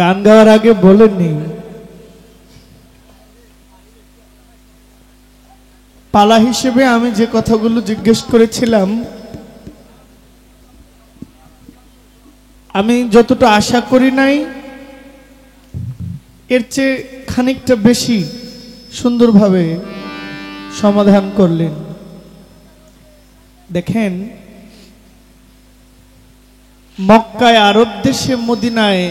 গান গাওয়ার আগে বলেননি পালা হিসেবে আমি যে কথাগুলো জিজ্ঞেস করেছিলাম আমি যতটা আশা করি নাই এর চেয়ে খানিকটা বেশি সুন্দরভাবে সমাধান করলেন। দেখেন, মক্কায় আরব দেশে মদিনায়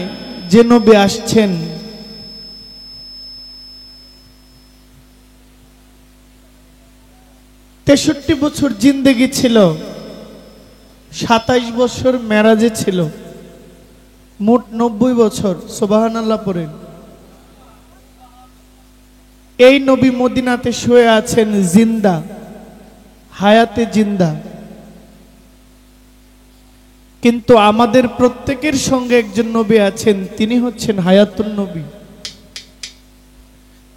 যে নবী আসছেন তেষট্টি বছর জিন্দেগি ছিল, ২৭ বছর মেরাজে ছিল, মোট ৯০ বছর। সুবহানাল্লাহ পড়েন। এই নবী মদিনাতে শুয়ে আছেন জিন্দা, হায়াতে জিন্দা। কিন্তু আমাদের প্রত্যেকের সঙ্গে একজন নবী আছেন, তিনি হচ্ছেন হায়াতুন নবী।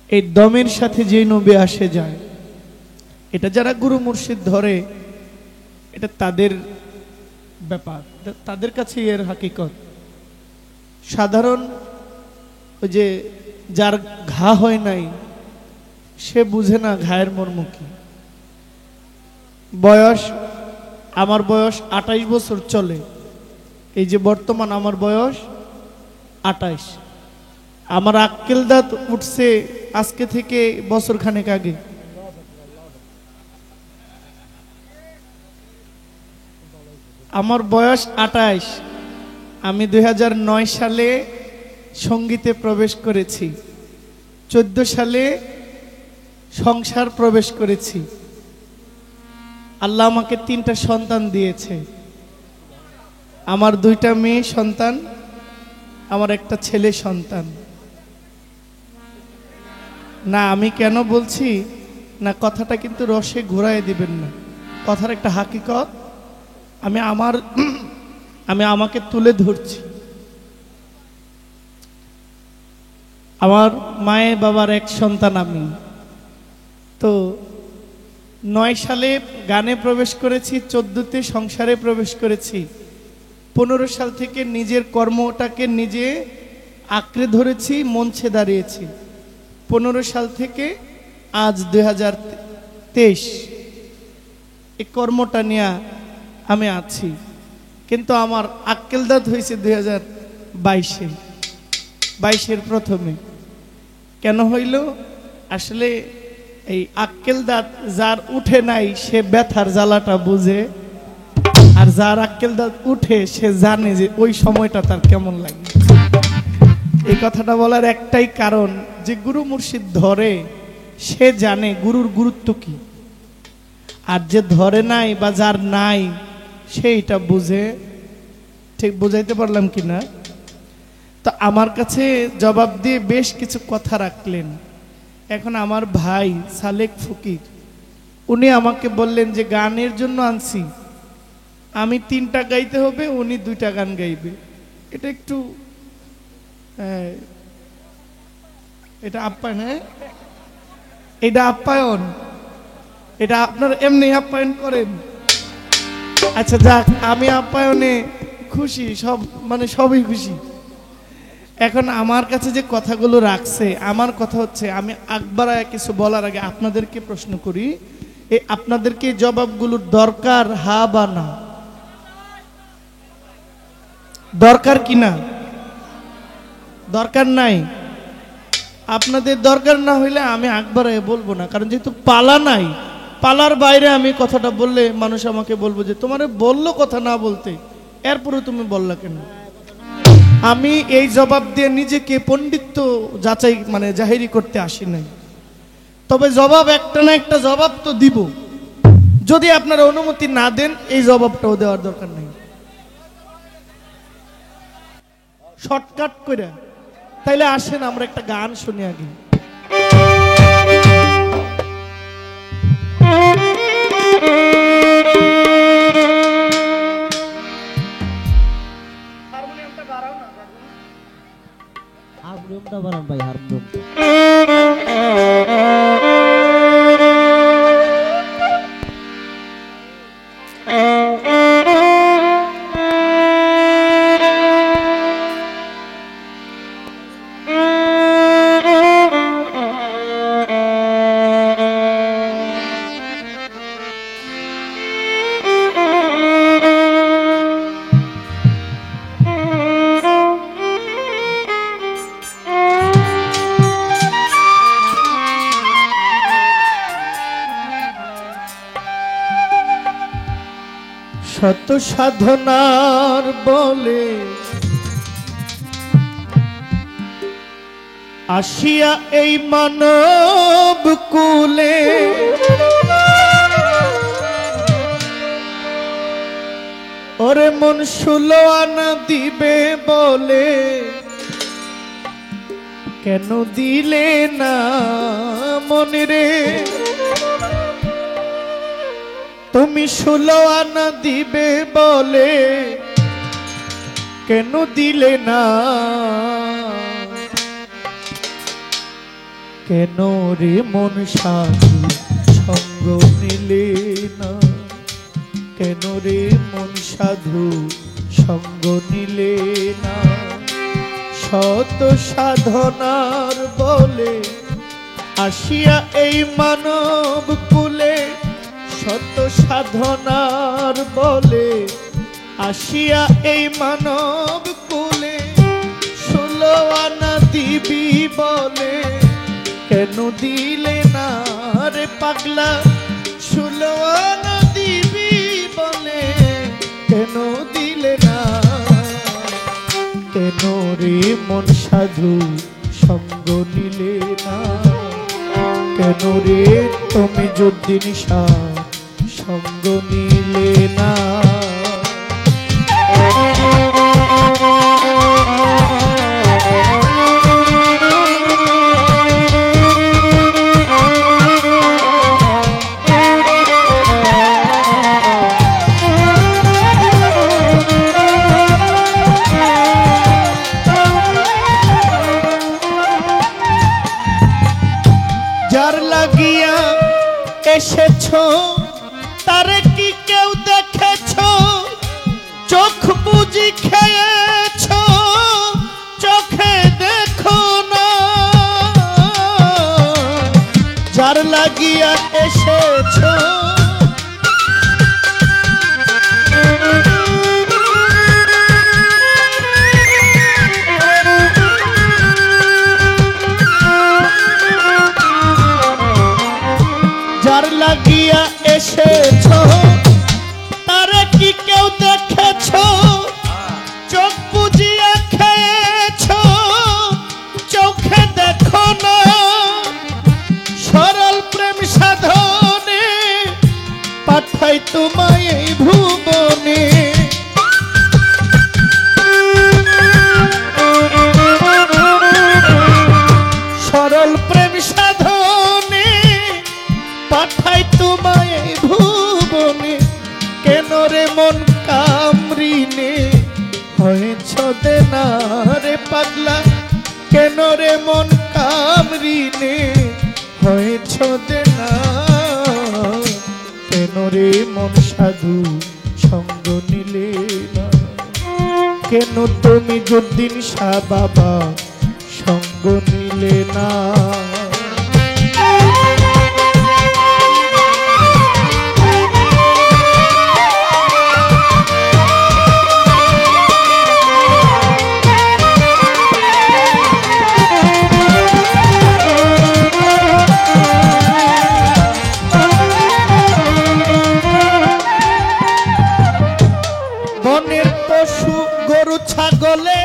এই দমের সাথে যে নবী আসে যায়, এটা যারা গুরু মুর্শিদ ধরে এটা তাদের ব্যাপার, তাদের কাছে এর হাকিকত। সাধারণ ওই যে যার ঘা হয় নাই সে বুঝে না ঘায়ের মর্ম কি। বয়স, আমার বয়স ২৮ বছর চলে, এই যে বর্তমান আমার বয়স ২৮। আমার আক্কেল দাঁত উঠছে আজকে থেকে বছর খানেক আগে। আমার বয়স ২৮। আমি ২০০৯ সালে সঙ্গীতে প্রবেশ করেছি, ১৪ সালে সংসার প্রবেশ করেছি। আল্লাহ আমাকে ৩টা সন্তান দিয়েছে। আমার 2টা মেয়ে সন্তান, আমার একটা ছেলে সন্তান। না আমি কেন বলছি না, কথাটা কিন্তু রসে ঘুরায় দিবেন না, কথার একটা হাকিকত আমি আমাকে তুলে ধরছি। আমার মায়ের বাবার এক সন্তান আমি। তো ৯ সালে গানে প্রবেশ করেছি, 14তে সংসারে প্রবেশ করেছি, 15 সাল থেকে নিজের কর্মটাকে নিজে আঁকড়ে ধরেছি, মঞ্চে দাঁড়িয়েছি। 15 সাল থেকে আজ 2023 এই কর্মটা নিয়ে আমি আছি। কিন্তু আমার আক্কেল দাঁত হয়েছে 2022-এর প্রথমে। কেন হইল? আসলে এই আক্কেল দাঁত যার উঠে নাই সে ব্যথার জ্বালাটা বুঝে, আর যার আক্কেল দাঁত উঠে সে জানে যে ওই সময়টা তার কেমন লাগে। এই কথাটা বলার একটাই কারণ, যে গুরু মুর্শিদ ধরে সে জানে গুরুর গুরুত্ব কি, আর যে ধরে নাই বা যার নাই সে এটা বুঝে। ঠিক বুঝাইতে পারলাম কিনা? তো আমার কাছে জবাব দিয়ে বেশ কিছু কথা রাখলেন। এখন আমার ভাই সালেক ফকির উনি আমাকে বললেন যে গানের জন্য আনছি, আমি 3টা গাইতে হবে, উনি 2টা গান গাইবে। এটা একটু এটা আপ্যায়ন, হ্যাঁ এটা আপ্যায়ন, এটা আপনার এমনি আপ্যায়ন করেন। আচ্ছা যাক, আমি আপ্যায়নে খুশি, সব মানে সবই খুশি। এখন আমার কাছে যে কথাগুলো রাখছে, আমার কথা হচ্ছে আমি আকবারায় কিছু বলার আগে আপনাদেরকে প্রশ্ন করি, এই আপনাদেরকে জবাবগুলোর দরকার হা বা না? দরকার কি না? দরকার নাই। আপনাদের দরকার না হইলে আমি আকবারায় বলবো না, কারণ যেহেতু পালা নাই, পালার বাইরে আমি কথাটা বললে মানুষ আমাকে বলবো যে তোমারে বললো কথা না বলতে, এরপরে তুমি বললা কেন। আমি এই জবাব দিয়ে নিজেকে পণ্ডিত্য যাচাই মানে জাহিরি করতে আসি নাই, তবে জবাব একটা না একটা জবাব তো দিব। যদি আপনারা অনুমতি না দেন এই জবাবটাও দেওয়ার দরকার নেই, শর্টকাট করে। তাইলে আসেন আমরা একটা গান শুনি আগে। হারমোনিয়ামটা বানান ভাই, হারমোনিয়াম। শত সাধনার বলে আসিয়া এই মানব কুলে ওরে মন ষোলো আনা দিবে বলে কেন দিলে না মনে রে তুমি 16 আনা দিবে বলে কেন দিলে না কেন রে মন সাধু সঙ্গ নিলে না কেন রে মন সাধু সঙ্গ নিলে না শত সাধনার বলে আসিয়া এই মানব কুলে শত সাধনার বলে আসিয়া এই মানব কুলে 16 আনা দিবি বলে কেন দিলে না রে পাগলা 16 আনা দিবি বলে কেন দিলে না কেন রে মন সাধু সঙ্গ নিলে না কেন রে তুমি যুদ্ধিন সঙ্গ নিলে না যার লাগিয়া এসেছো তারে কি কেউ দেখেছো চোখ বুঝি খেয়েছো চোখে দেখো না যার লাগিয়া এসেছো যার লাগিয়া এসেছো তারে কি কেউ দেখেছো চোখ বুঝিয়া খেয়েছো চোখে দেখো না সরল প্রেম সাধনে পাঠাই তোমায় এই ভুবনে সরল প্রেম সাধনে পাঠাই তোমায় এই ভুবনে কেন রে মন কামরিনে হয়েছ দেনা রে পাগলা কেন রে মন কামরিনে হয়েছ দেনা কেন রে মন সাধু সঙ্গ নিলে না কেন তুমি যুদ্ধিন শাহ বাবা সঙ্গ নিলে না বনের পশু গরু ছাগলে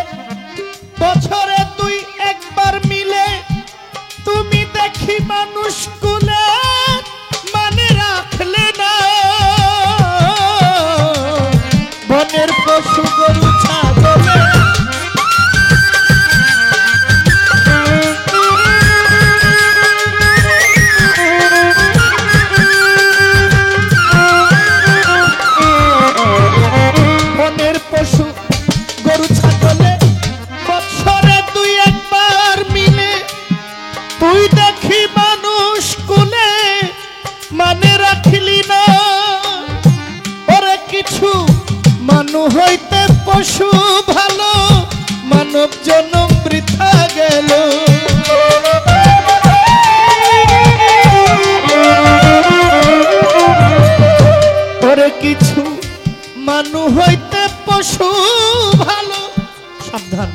বছরে 2 একবার মিলে তুমি দেখি মানুষ কুলে মানে রাখলে না বনের পশু গরু ছাগলে বনের পশু গরু ছাগলে বছরে 2 একবার মিলে তুই দেখি মানুষ কুলে মানে রাখিলি না ওরে কিছু মানু হইতে পশু ভালো মানব জনম বৃথা গেল ওরে কিছু মানু হইতে পশু ভালো সাবধান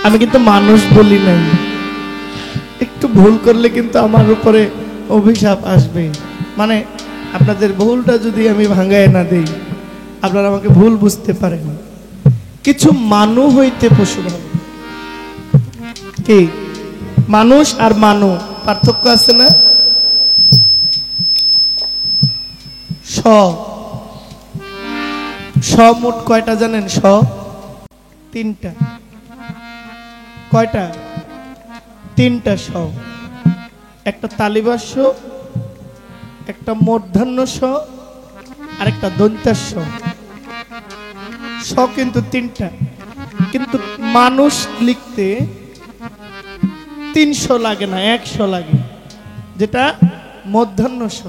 আমি কিন্তু মানুষ বলি নাই একটু ভুল করলে কিন্তু আমার উপরে অভিশাপ আসবে মানে আপনাদের ভুলটা যদি আমি ভাঙায় না দেই আপনারা আমাকে ভুল বুঝতে পারেন। কিছু মানু হইতে পশু ভালো। কি মানুষ আর মানু পার্থক্য আছে না? স মোট কয়টা জানেন? স তিনটা। কয়টা? তিনটা স। একটা তালিবাস, একটা মূর্ধন্য স, আর একটা দন্তাস্য। স কিন্তু তিনটা, কিন্তু মানুষ লিখতে 300 লাগে না, 100 লাগে, যেটা মূর্ধন্য স।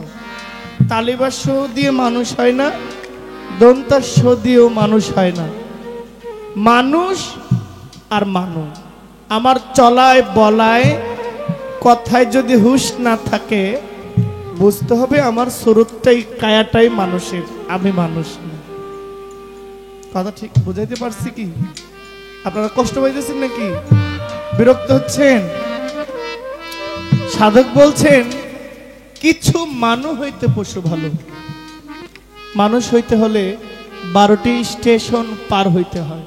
তালিবাস দিয়ে মানুষ হয় না, দন্তাস্য দিয়েও মানুষ হয় না। মানুষ আর মানু। আমার চলায় বলায় কথায় যদি হুঁশ না থাকে, বুঝতে হবে আমার সুরতটাই কায়াটাই মানুষের, আমি মানুষ না। কথা ঠিক বুঝাইতে পারছি কি? আপনারা কষ্ট পাইতেছেন নাকি? বিরক্ত হচ্ছেন? সাধক বলছেন কিছু মানু হইতে পশু ভালো। মানুষ হইতে হলে 12টি স্টেশন পার হইতে হয়।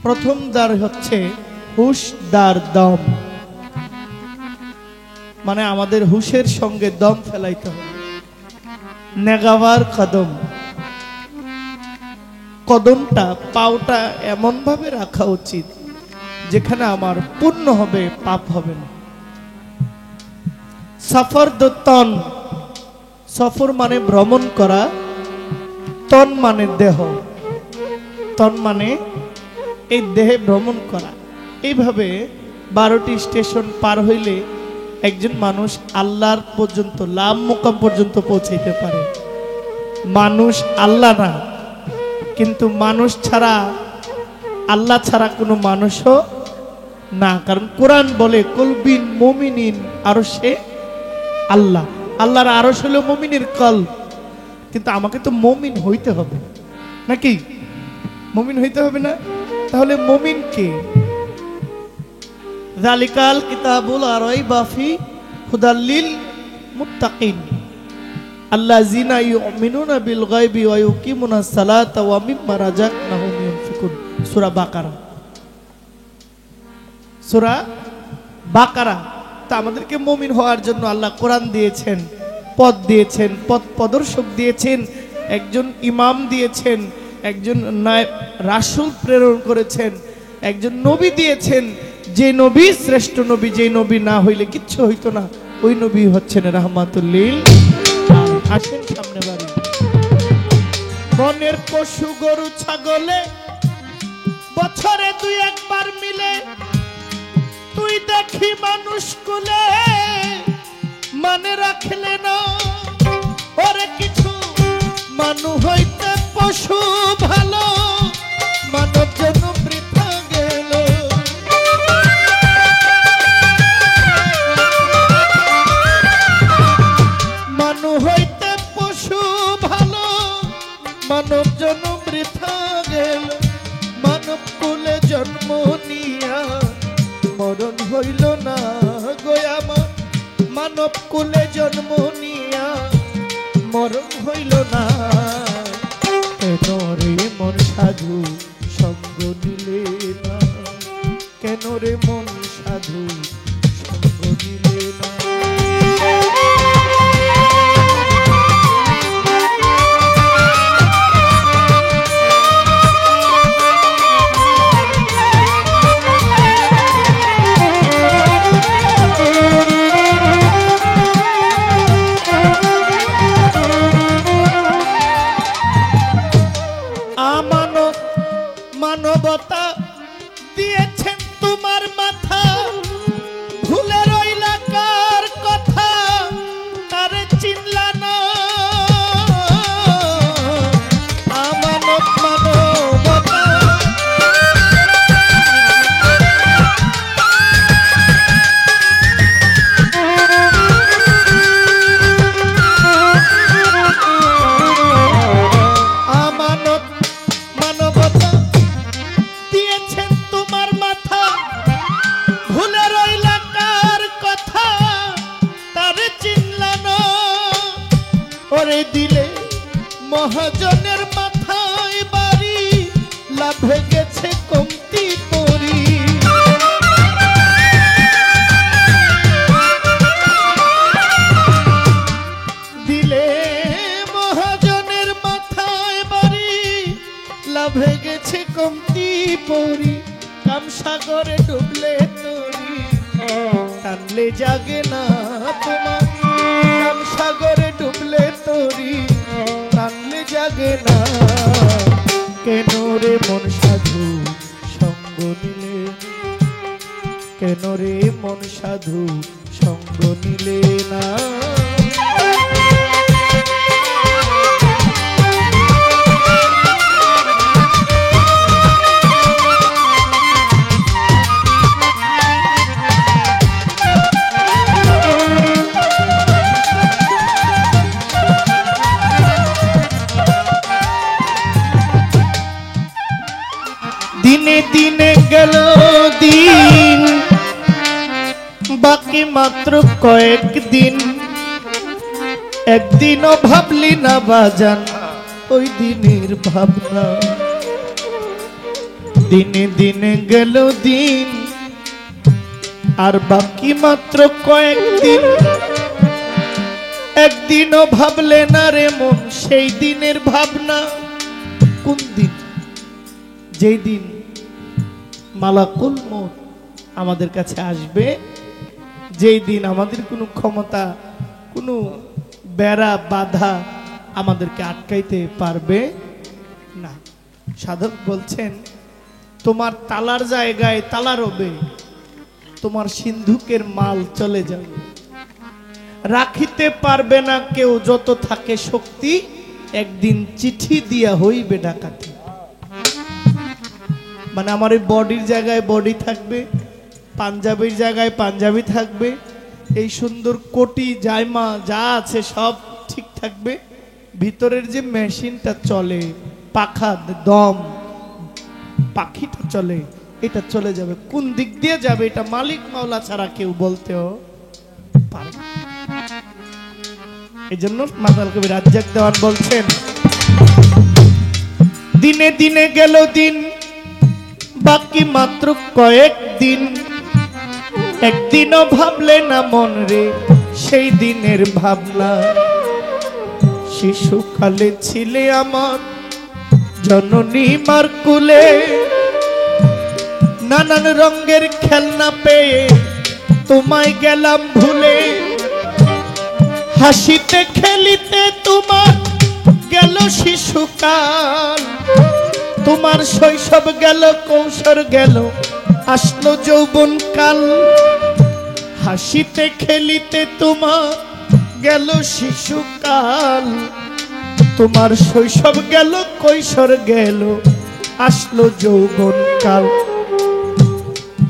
প্রথম দ্বার হচ্ছে হুশ দ্বার দম, মানে আমাদের হুশের সঙ্গে দম ফেলাইতে হবে। নেগাবার কদম, কদমটা পাওটা এমন ভাবে রাখা উচিত যেখানে আমার পূর্ণ হবে, পাপ হবে না। সফর তন, সফর মানে ভ্রমণ করা, তন মানে দেহ, তন মানে এই দেহে ভ্রমণ করা। এইভাবে 12টি স্টেশন পার হইলে একজন মানুষ আল্লাহর পর্যন্ত, লাম মুকাম পর্যন্ত পৌঁছাইতে পারে। মানুষ আল্লাহ না, কিন্তু মানুষ ছাড়া, আল্লাহ ছাড়া কোনো মানুষও না। কারণ কোরআন বলে কলবিন মুমিনিন আরশে আল্লাহ, আল্লাহর আরশ হলো মুমিনের কলব। কিন্তু আমাকে তো মুমিন হইতে হবে নাকি? মুমিন হইতে হবে না? তাহলে মুমিন কে? যালিকাল কিতাবুল লা রাইবা ফি হুদাল লিল মুত্তাকিন আল্লাযিনা ইউমিনুনা বিল গায়বি ওয়া ইউকিমুনাস সালাতা ওয়া মিম্মা রাযাকনাহুম ইউনফিকুন। সূরা বাকারা, সূরা বাকারা। তা আমাদেরকে মুমিন হওয়ার জন্য আল্লাহ কোরআন দিয়েছেন, পথ দিয়েছেন, পথ প্রদর্শক দিয়েছেন, একজন ইমাম দিয়েছেন, একজন রাসূল প্রেরণ করেছেন, একজন নবী দিয়েছেন। যে নবী শ্রেষ্ঠ নবী, যে নবী না হইলে কিচ্ছু হইতো না, ওই নবী হচ্ছেন রাহমাতুল লিল। আসেন সামনে বাড়ি। বনের পশু গরু ছাগলে বছরে 2 একবার মিলে, তুই দেখি মানুষ কুলে মানে রাখলে না। ওরে কিছু মানু হইতে পশু ভালো, মানব জন্ম বৃথা গেল। মানু হইতে পশু ভালো, মানব জন্ম বৃথা গেল। মানব কুলে জন্ম নিয়া মরণ হইল না গো আমার, মানব কুলে জন্ম নিয়া মরণ হইল না। কেন রে মন সাধু সঙ্গ নিলে না, কেন রে মন সাধু সঙ্গ নিলে না। মানবতা দিয়েছেন তোমার মাথা, ভুলে রইলা কার কথা, তারে চিনলা না। আমানত মানবতা দিলে মহাজনের মাথা লাভে গেছে কমতি পরি। দিলে মহাজনের মাথায় বাড়ি, লাভে গেছে কমতি পরি। কামসাগরে ডুবলে তরি, টানলে জাগে না তোমার। কামসাগরে ডুবলে তরি, টানলে জাগে না। কেন রে মন সাধু সঙ্গ নিলে, কেন রে মন সাধু সঙ্গ নিলে না। দিনে দিনে গেল দিন, বাকি মাত্র কয়েকদিন। একদিনও ভাবলি না বাজান ওই দিনের ভাবনা। দিনে দিনে গেল দিন, আর বাকি মাত্র কয়েকদিন। একদিনও ভাবলে না রে মন সেই দিনের ভাবনা। কোন দিন? যেই দিন মালাকুল মউত আমাদের কাছে আসবে, যেই দিন আমাদের কোনো ক্ষমতা, কোনো বেড়া বাধা আমাদেরকে আটকাইতে পারবে না। সাধক বলছেন তোমার তালার জায়গায় তালা রবে, তোমার সিন্ধুকের মাল চলে যাবে। রাখিতে পারবে না কেউ যত থাকে শক্তি, একদিন চিঠি দিয়া হইবে ডাকাতি। মানে আমার এই বডির জায়গায় বডি থাকবে, পাঞ্জাবির জায়গায় পাঞ্জাবি থাকবে, এই সুন্দর কোটি জায়মা যা আছে সব ঠিক থাকবে। ভিতরের যে মেশিনটা চলে, পাখা দম পাখিটা চলে, এটা চলে যাবে। কোন দিক দিয়ে যাবে এটা মালিক মাওলা ছাড়া কেউ বলতেও পারে না। এই জন্য মাতাল কবি রাজ্জাক দেওয়ান বলছেন দিনে দিনে গেল দিন, বাকি মাত্র কয়েকদিন। একদিনও ভাবলে না মন রে সেই দিনের ভাবনা। শিশুকালে ছিলে আমার জননী মার কুলে, নানান রঙের খেলনা পেয়ে তোমায় গেলাম ভুলে। হাসিতে খেলিতে তোমার গেল শিশুকাল, তোমার শৈশব গেল কৈশোর গেল আসলো যৌবন কাল। হাসিতে খেলিতে তোমার গেল শিশুকাল, তোমার শৈশব গেল কৈশোর গেল আসলো যৌবন কাল।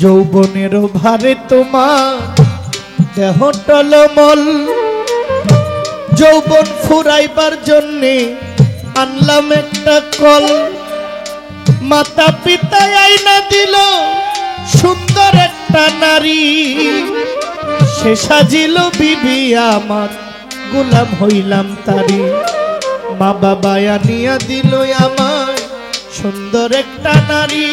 যৌবনের ভারে তোমার দেহ টলমল, যৌবন ফুরাইবার জন্যে আনলাম একটা কল। মাতা পিতা আইনা দিল সুন্দর একটা নারী, সে সাজিল বিবি আমার গোলাম হইলাম তারি। মা বাবা আনিয়া দিল আমায় সুন্দর একটা নারী,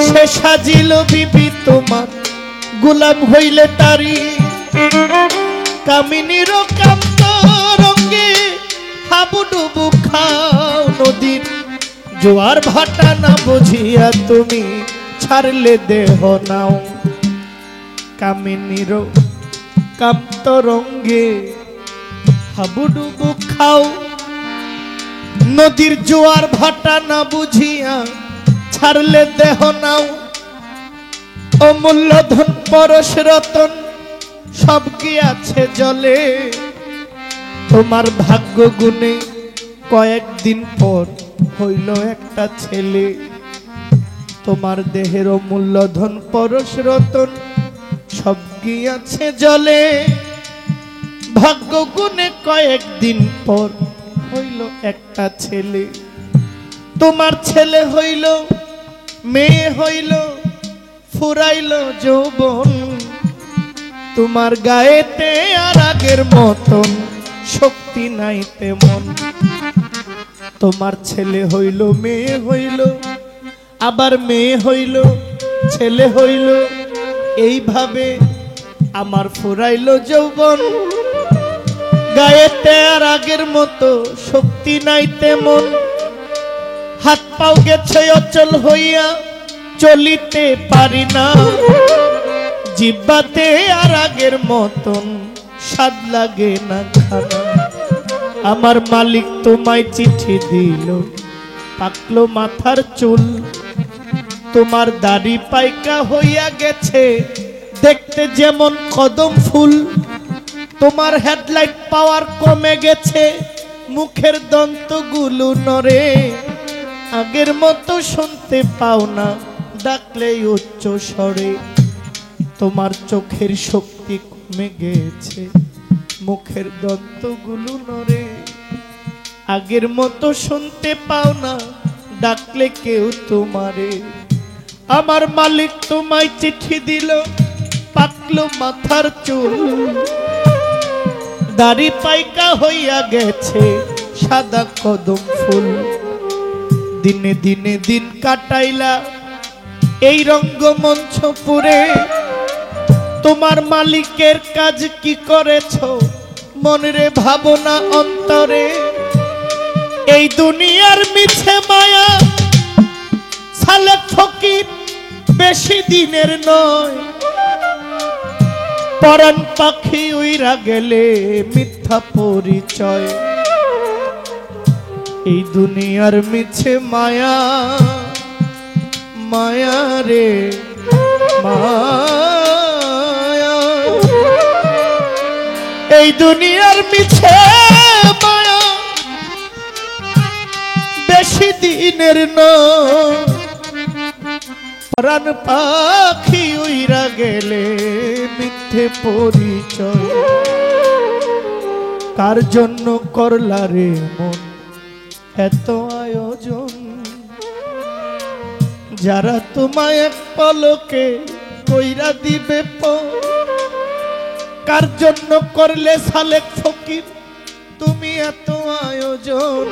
সে সাজিল বিবি তোমার গোলাম হইলে তারি। কামিনীর কান্ত রঙ্গে হাবুডুবু খাও নদীর, জোয়ার ভাটা না বুঝিয়া তুমি ছাড়লে দেহ নাও। কামিনীর কান্ত রঙ্গে হাবুডুবু খাও, নদীর জোয়ার ভাটা না বুঝিয়া ছাড়লে দেহ নাও। অমূল্য ধন পরশ রতন সব গিয়াছে জলে, তোমার ভাগ্য গুণে কয়েকদিন পর হইল একটা ছেলে। তোমার দেহের অমূল্য ধন পরশ রতন সব গিয়াছে জলে, ভাগ্য গুণে কয়েকদিন পর হইল একটা ছেলে। তোমার ছেলে হইল মেয়ে হইল ফুরাইল যৌবন, তোমার গায়েতে আর আগের মতন শক্তি নাই তেমন। তোমার ছেলে হইল মেয়ে হইল, আবার মেয়ে হইল ছেলে হইল, এইভাবে আমার ফুরাইল যৌবন। গায়েতে আর আগের মতো শক্তি নাই তেমন, হাত পাও গেছে অচল হইয়া চলিতে পারি না, জিব্বাতে আর আগের মতন স্বাদ লাগে না খানা। আমার মালিক তোমায় চিঠি দিল, পাকলো মাথার চুল, তোমার দাড়ি পাইকা হইয়া গেছে দেখতে যেমন কদম ফুল, তোমার হেডলাইট পাওয়ার কমে গেছে, মুখের দন্তগুলো নড়ে, আগের মতো শুনতে পাও না ডাকলেই উচ্চ স্বরে, তোমার চোখের শক্তি কমে গেছে, মুখের দন্তগুলো নড়ে, আগের মতো শুনতে পাও না ডাকলে কেউ তোমারে। আমার মালিক তোমায় চিঠি দিল, পাকলো মাথার চুল, দাড়ি পাইকা হইয়া গেছে সাদা কদম ফুল, দিনে দিনে দিন কাটাইলা এই রঙ্গমঞ্চপুরে, তোমার মালিকের কাজ কি করেছ মনরে ভাবনা অন্তরে, এই দুনিয়ার মিছে মায়া সালেক ফকির বেশি দিনের নয়, পরাণ পাখি উইরা গেলে মিথ্যা পরিচয়, এই দুনিয়ার মিছে মায়া মায়া রে মায়া, এই দুনিয়ার মিছে মায়া বেশি দিনের নয়, প্রাণ পাখি উইরা গেলে মিথ্যে পরিচয়, কার জন্য করলা রে মন এত আয়োজন, যারা তোমায় এক পলকে কইরা দিবে কার জন্য করলে সালেক ফকির তুমি এত আয়োজন,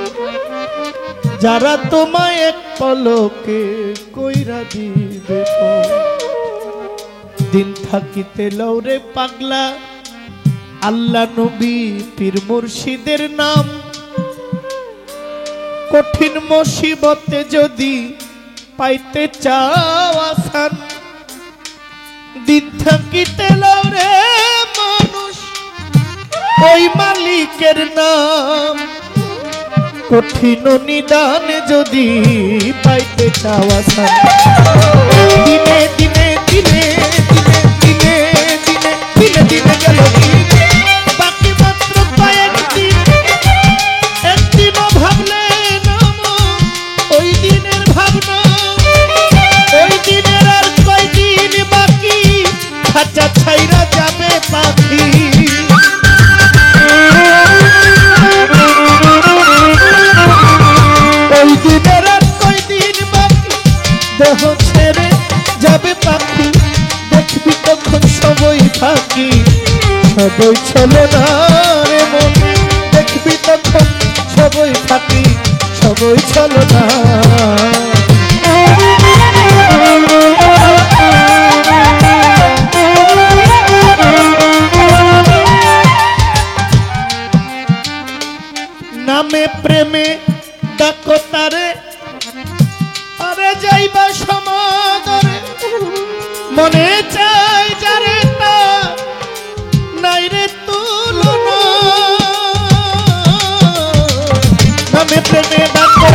যারা তোমায় এক পলকে কইরা দিবে দিন থাকিতে লওরে পাগলা, আল্লাহ নবী পীর মুর্শিদের নাম, কঠিন মুসিবতে যদি পাইতে চাও আসান, দিন থাকিতে লওরে মানুষ ওই মালিকের নাম, কঠিন নিদান যদি পাইতে চাও আসান, দিনে দিনে দিনে দিনে দিনে দিনে দিনে দিনে গেল বাকি মাত্র কয়েকদিন, একদিনও ভাবলে নাম ওই দিনের ভাবনা, ওই দিনের আর কয়দিন বাকি, খাঁচা ছাইরা যাবে পাখি, ওই দিনের আর কয়দিন বাকি, দেহ ছেড়ে যাবে পাখি, দেখবি তখন সবই থাকি, সবই চলো না রে মন, দেখবি তখন সবই থাকি, সবই চলো না। নামে প্রেমে ডাকো তারে, আরে যাইবা সমাদরে, মনে চাই যারে তা নাই রে তুলনা, নামে প্রেমে ডাকো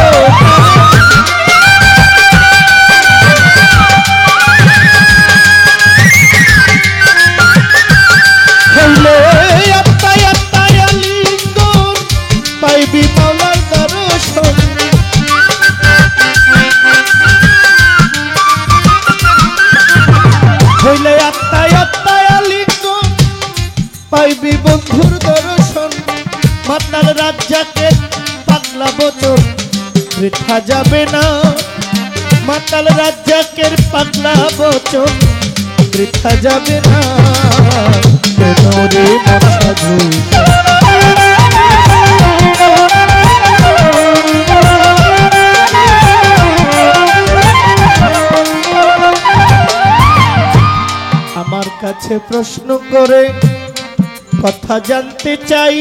হইলে আত্মায় আত্মায় আলিঙ্গন, পাইবি মাওলার দর্শন, হইলে আত্মায় আত্মায় আলিঙ্গন, পাইবি বন্ধুর দর্শন, মাতাল রাজ্জাকের পাগলা বচন বৃথা যাবে না, মাতাল রাজ্জাকের পাগলা বচন বৃথা যাবে না, কেন রে মশা কাছে প্রশ্ন করে কথা জানতে চাই।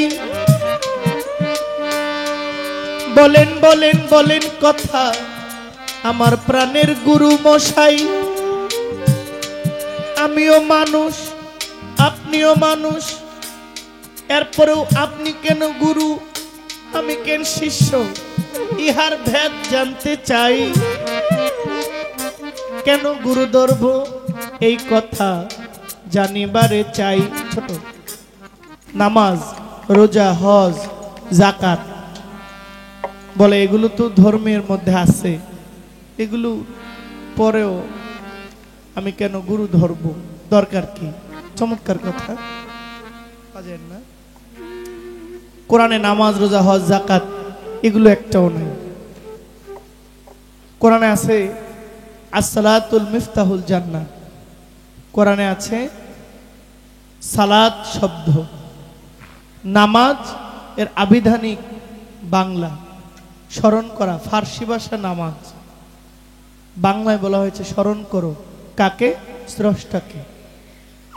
বলেন বলেন বলেন কথা আমার প্রাণের গুরু মশাই। আমিও মানুষ, আপনিও মানুষ, এরপরেও আপনি কেন গুরু, আমি কেন শিষ্য, ইহার ভেদ জানতে চাই। কেন গুরু ধরব এই কথা জানিবারে চাই। ছোট নামাজ, রোজা, হজ, যাকাত বলে এগুলো তো ধর্মের মধ্যে আছে, এগুলো পরেও আমি কেন গুরু ধরব, দরকার কি? চমৎকার কথা, বাজেন না? কোরআনে নামাজ, রোজা, হজ, যাকাত এগুলো একটাও নাই। কোরআনে আছে আসসালাতুল মিফতাহুল জান্নাহ, কোরআনে আছে সালাত শব্দ, নামাজ এর আবিধানিক বাংলা স্মরণ করা, ফার্সি ভাষা নামাজ, বাংলায় বলা হয়েছে স্মরণ করো। কাকে? স্রষ্টাকে।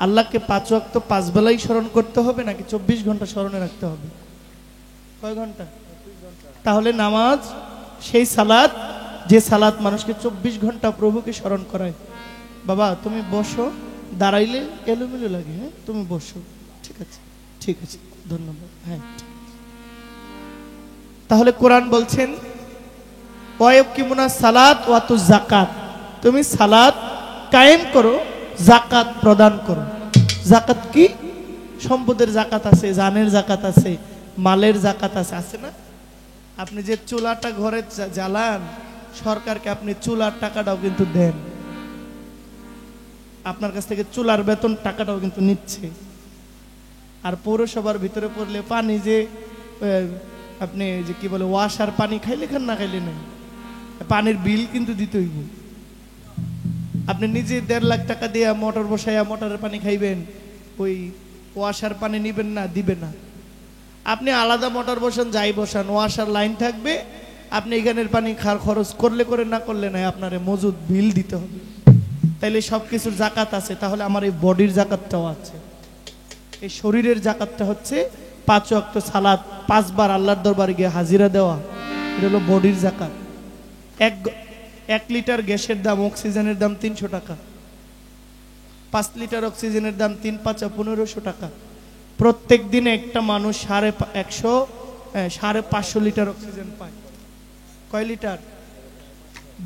আল্লাহকে 5 ওয়াক্ত 5 বেলাই স্মরণ করতে হবে নাকি 24 ঘন্টা স্মরণে রাখতে হবে? কয় ঘন্টা? তাহলে নামাজ সেই সালাত, যে সালাত মানুষকে 24 ঘন্টা প্রভুকে স্মরণ করায়। বাবা তুমি বসো, দাঁড়াইলে এলোমেলো লাগে, হ্যাঁ তুমি বসো, ঠিক আছে ঠিক আছে ধন্যবাদ, হ্যাঁ। তাহলে কোরআন বলছেন ওয়াকিমুনা সালাত ওয়াতু যাকাত, তুমি সালাত কায়েম করো, যাকাত প্রদান করো। যাকাত কি? সম্পদের যাকাত আছে, জানের যাকাত আছে, মালের যাকাত আছে, আছে না? আপনি যে চুলাটা ঘরে জ্বালান, সরকারকে আপনি চুলার টাকাটাও কিন্তু দেন, আপনার কাছ থেকে চুলার বেতন টাকাটাও কিন্তু নিচ্ছে। আর পৌরসভার ভিতরে পড়লে পানি যে আপনি যে কি বলে ওয়াশার পানি খাইলে খান না খাইলে নেই, পানির বিল কিন্তু দিতে হইব। আপনি নিজে 1.5 লাখ টাকা দিয়ে মোটর বসাইয়া মোটরের পানি খাইবেন, ওই ওয়াশার পানি নিবেন না, দিবে না। আপনি আলাদা মোটর বসান, যাই বসান, ওয়াশার লাইন থাকবে, আপনি এখানের পানি খরচ করলে করে না করলে নাই, আপনার মজুদ বিল দিতে হবে। তাইলে সব কিছুর জাকাত আছে, তাহলে আমার এই বডির জাকাতটাও আছে। এই শরীরের জাকাতটা হচ্ছে 5 ওয়াক্ত সালাত, 5 বার আল্লাহর দরবারে গিয়ে হাজিরা দেওয়া, এটা হলো বডির জাকাত। 1 লিটার গ্যাসের দাম, অক্সিজেনের দাম 300 টাকা, 5 লিটার অক্সিজেনের দাম 3 × 5 = 1500 টাকা। প্রত্যেক দিনে একটা মানুষ 550 লিটার অক্সিজেন পায়। কয় লিটার?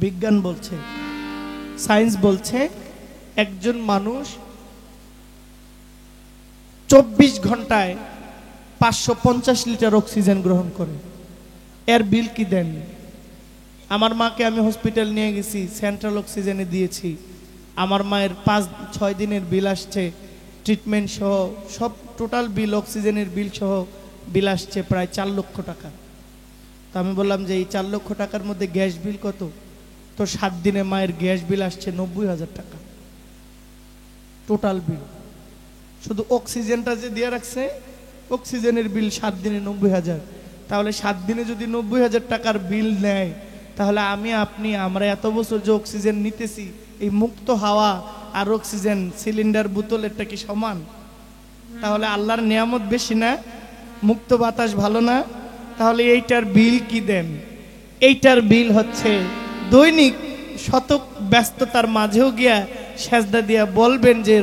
বিজ্ঞান বলছে, সায়েন্স বলছে একজন মানুষ 24 ঘন্টায় 550 লিটার অক্সিজেন গ্রহণ করে। এর বিল কি দেন? আমার মাকে আমি হসপিটাল নিয়ে গেছি, সেন্ট্রাল অক্সিজেনে দিয়েছি, আমার মায়ের 5-6 দিনের বিল আসছে, ট্রিটমেন্ট সহ সব টোটাল বিল, অক্সিজেনের বিল সহ বিল আসছে প্রায় 4 লক্ষ টাকা। তো আমি বললাম যে এই 4 লক্ষ টাকার মধ্যে গ্যাস বিল কত? তো 7 দিনে মায়ের গ্যাস বিল আসছে 90,000 টাকা টোটাল বিল। শুধু অক্সিজেনটা যে দিয়ে রাখছে, অক্সিজেনের বিল 7 দিনে 90,000। তাহলে 7 দিনে যদি 90,000 টাকার বিল নেয়, তাহলে আমরা এত বছর যে অক্সিজেন নিতেছি, এই মুক্ত হাওয়া আর অক্সিজেন সিলিন্ডার বোতলেরটা কি সমান? তাহলে আল্লাহর নিয়ামত বেশি না? মুক্ত বাতাস ভালো না? তাহলে এইটার বিল কি দেন? এইটার বিল হচ্ছে দৈনিক শতক ব্যস্ততার মাঝেও গিয়া সেজদা দিয়া বলবেন যে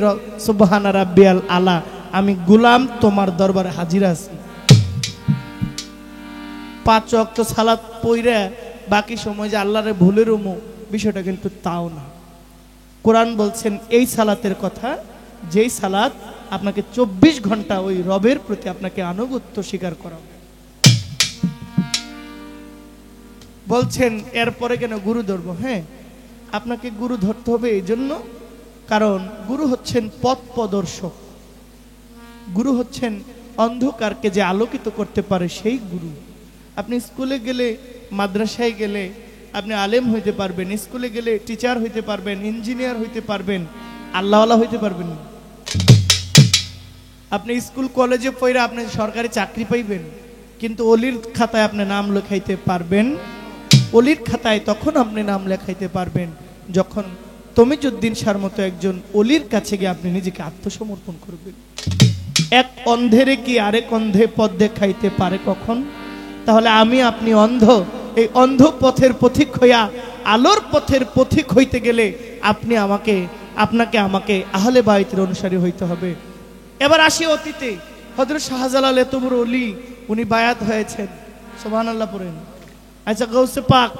সুবহানা রাব্বিয়াল আলা, আমি গোলাম তোমার দরবারে হাজির আছি। 5 ওয়াক্ত সালাত পইরা বাকি সময় যে আল্লাহরে ভুলে রুমু, বিষয়টা কিন্তু তাও না। কোরআন বলছেন এই সালাতের কথা, যেই সালাত আপনাকে 24 ঘন্টা ওই রবের প্রতি আপনাকে আনুগত্য স্বীকার করা। বলছেন এরপরে কেন গুরু ধরবো? হ্যাঁ, আপনাকে গুরু ধরতে হবে এই জন্য, কারণ গুরু হচ্ছেন পথ প্রদর্শক, গুরু হচ্ছেন অন্ধকারকে যে আলোকিত করতে পারে সেই গুরু। আপনি স্কুলে গেলে, মাদ্রাসায় গেলে আপনি আলেম হইতে পারবেন, স্কুলে গেলে টিচার হইতে পারবেন, ইঞ্জিনিয়ার হইতে পারবেন, আল্লাহওয়ালা হইতে পারবেন না। আপনি স্কুল কলেজে পড়ে আপনি সরকারি চাকরি পাইবেন, কিন্তু অলির খাতায় আপনি নাম লেখাইতে পারবেন। অলির খাতায় তখন আপনি নাম লেখাইতে পারবেন যখন তমিজউদ্দিন শাহর মতো একজন অলির কাছে গিয়ে আপনি নিজেকে আত্মসমর্পণ করবেন। এক অন্ধেরে কি আরেক অন্ধে পথ দেখাইতে পারে কখন? তাহলে আমি আপনি অন্ধ, এই অন্ধ পথের পথিক হইয়া আলোর পথের পথিক হইতে গেলে আপনি আপনাকে আমাকে আহলে বাইতের অনুসারী হইতে হবে। এবার আসি অতীতে। হযরত শাহজালাল এত বড় ওলি, উনি বায়াত হয়েছেন, সুবহানাল্লাহ পড়েন। আচ্ছা, গৌসে পাক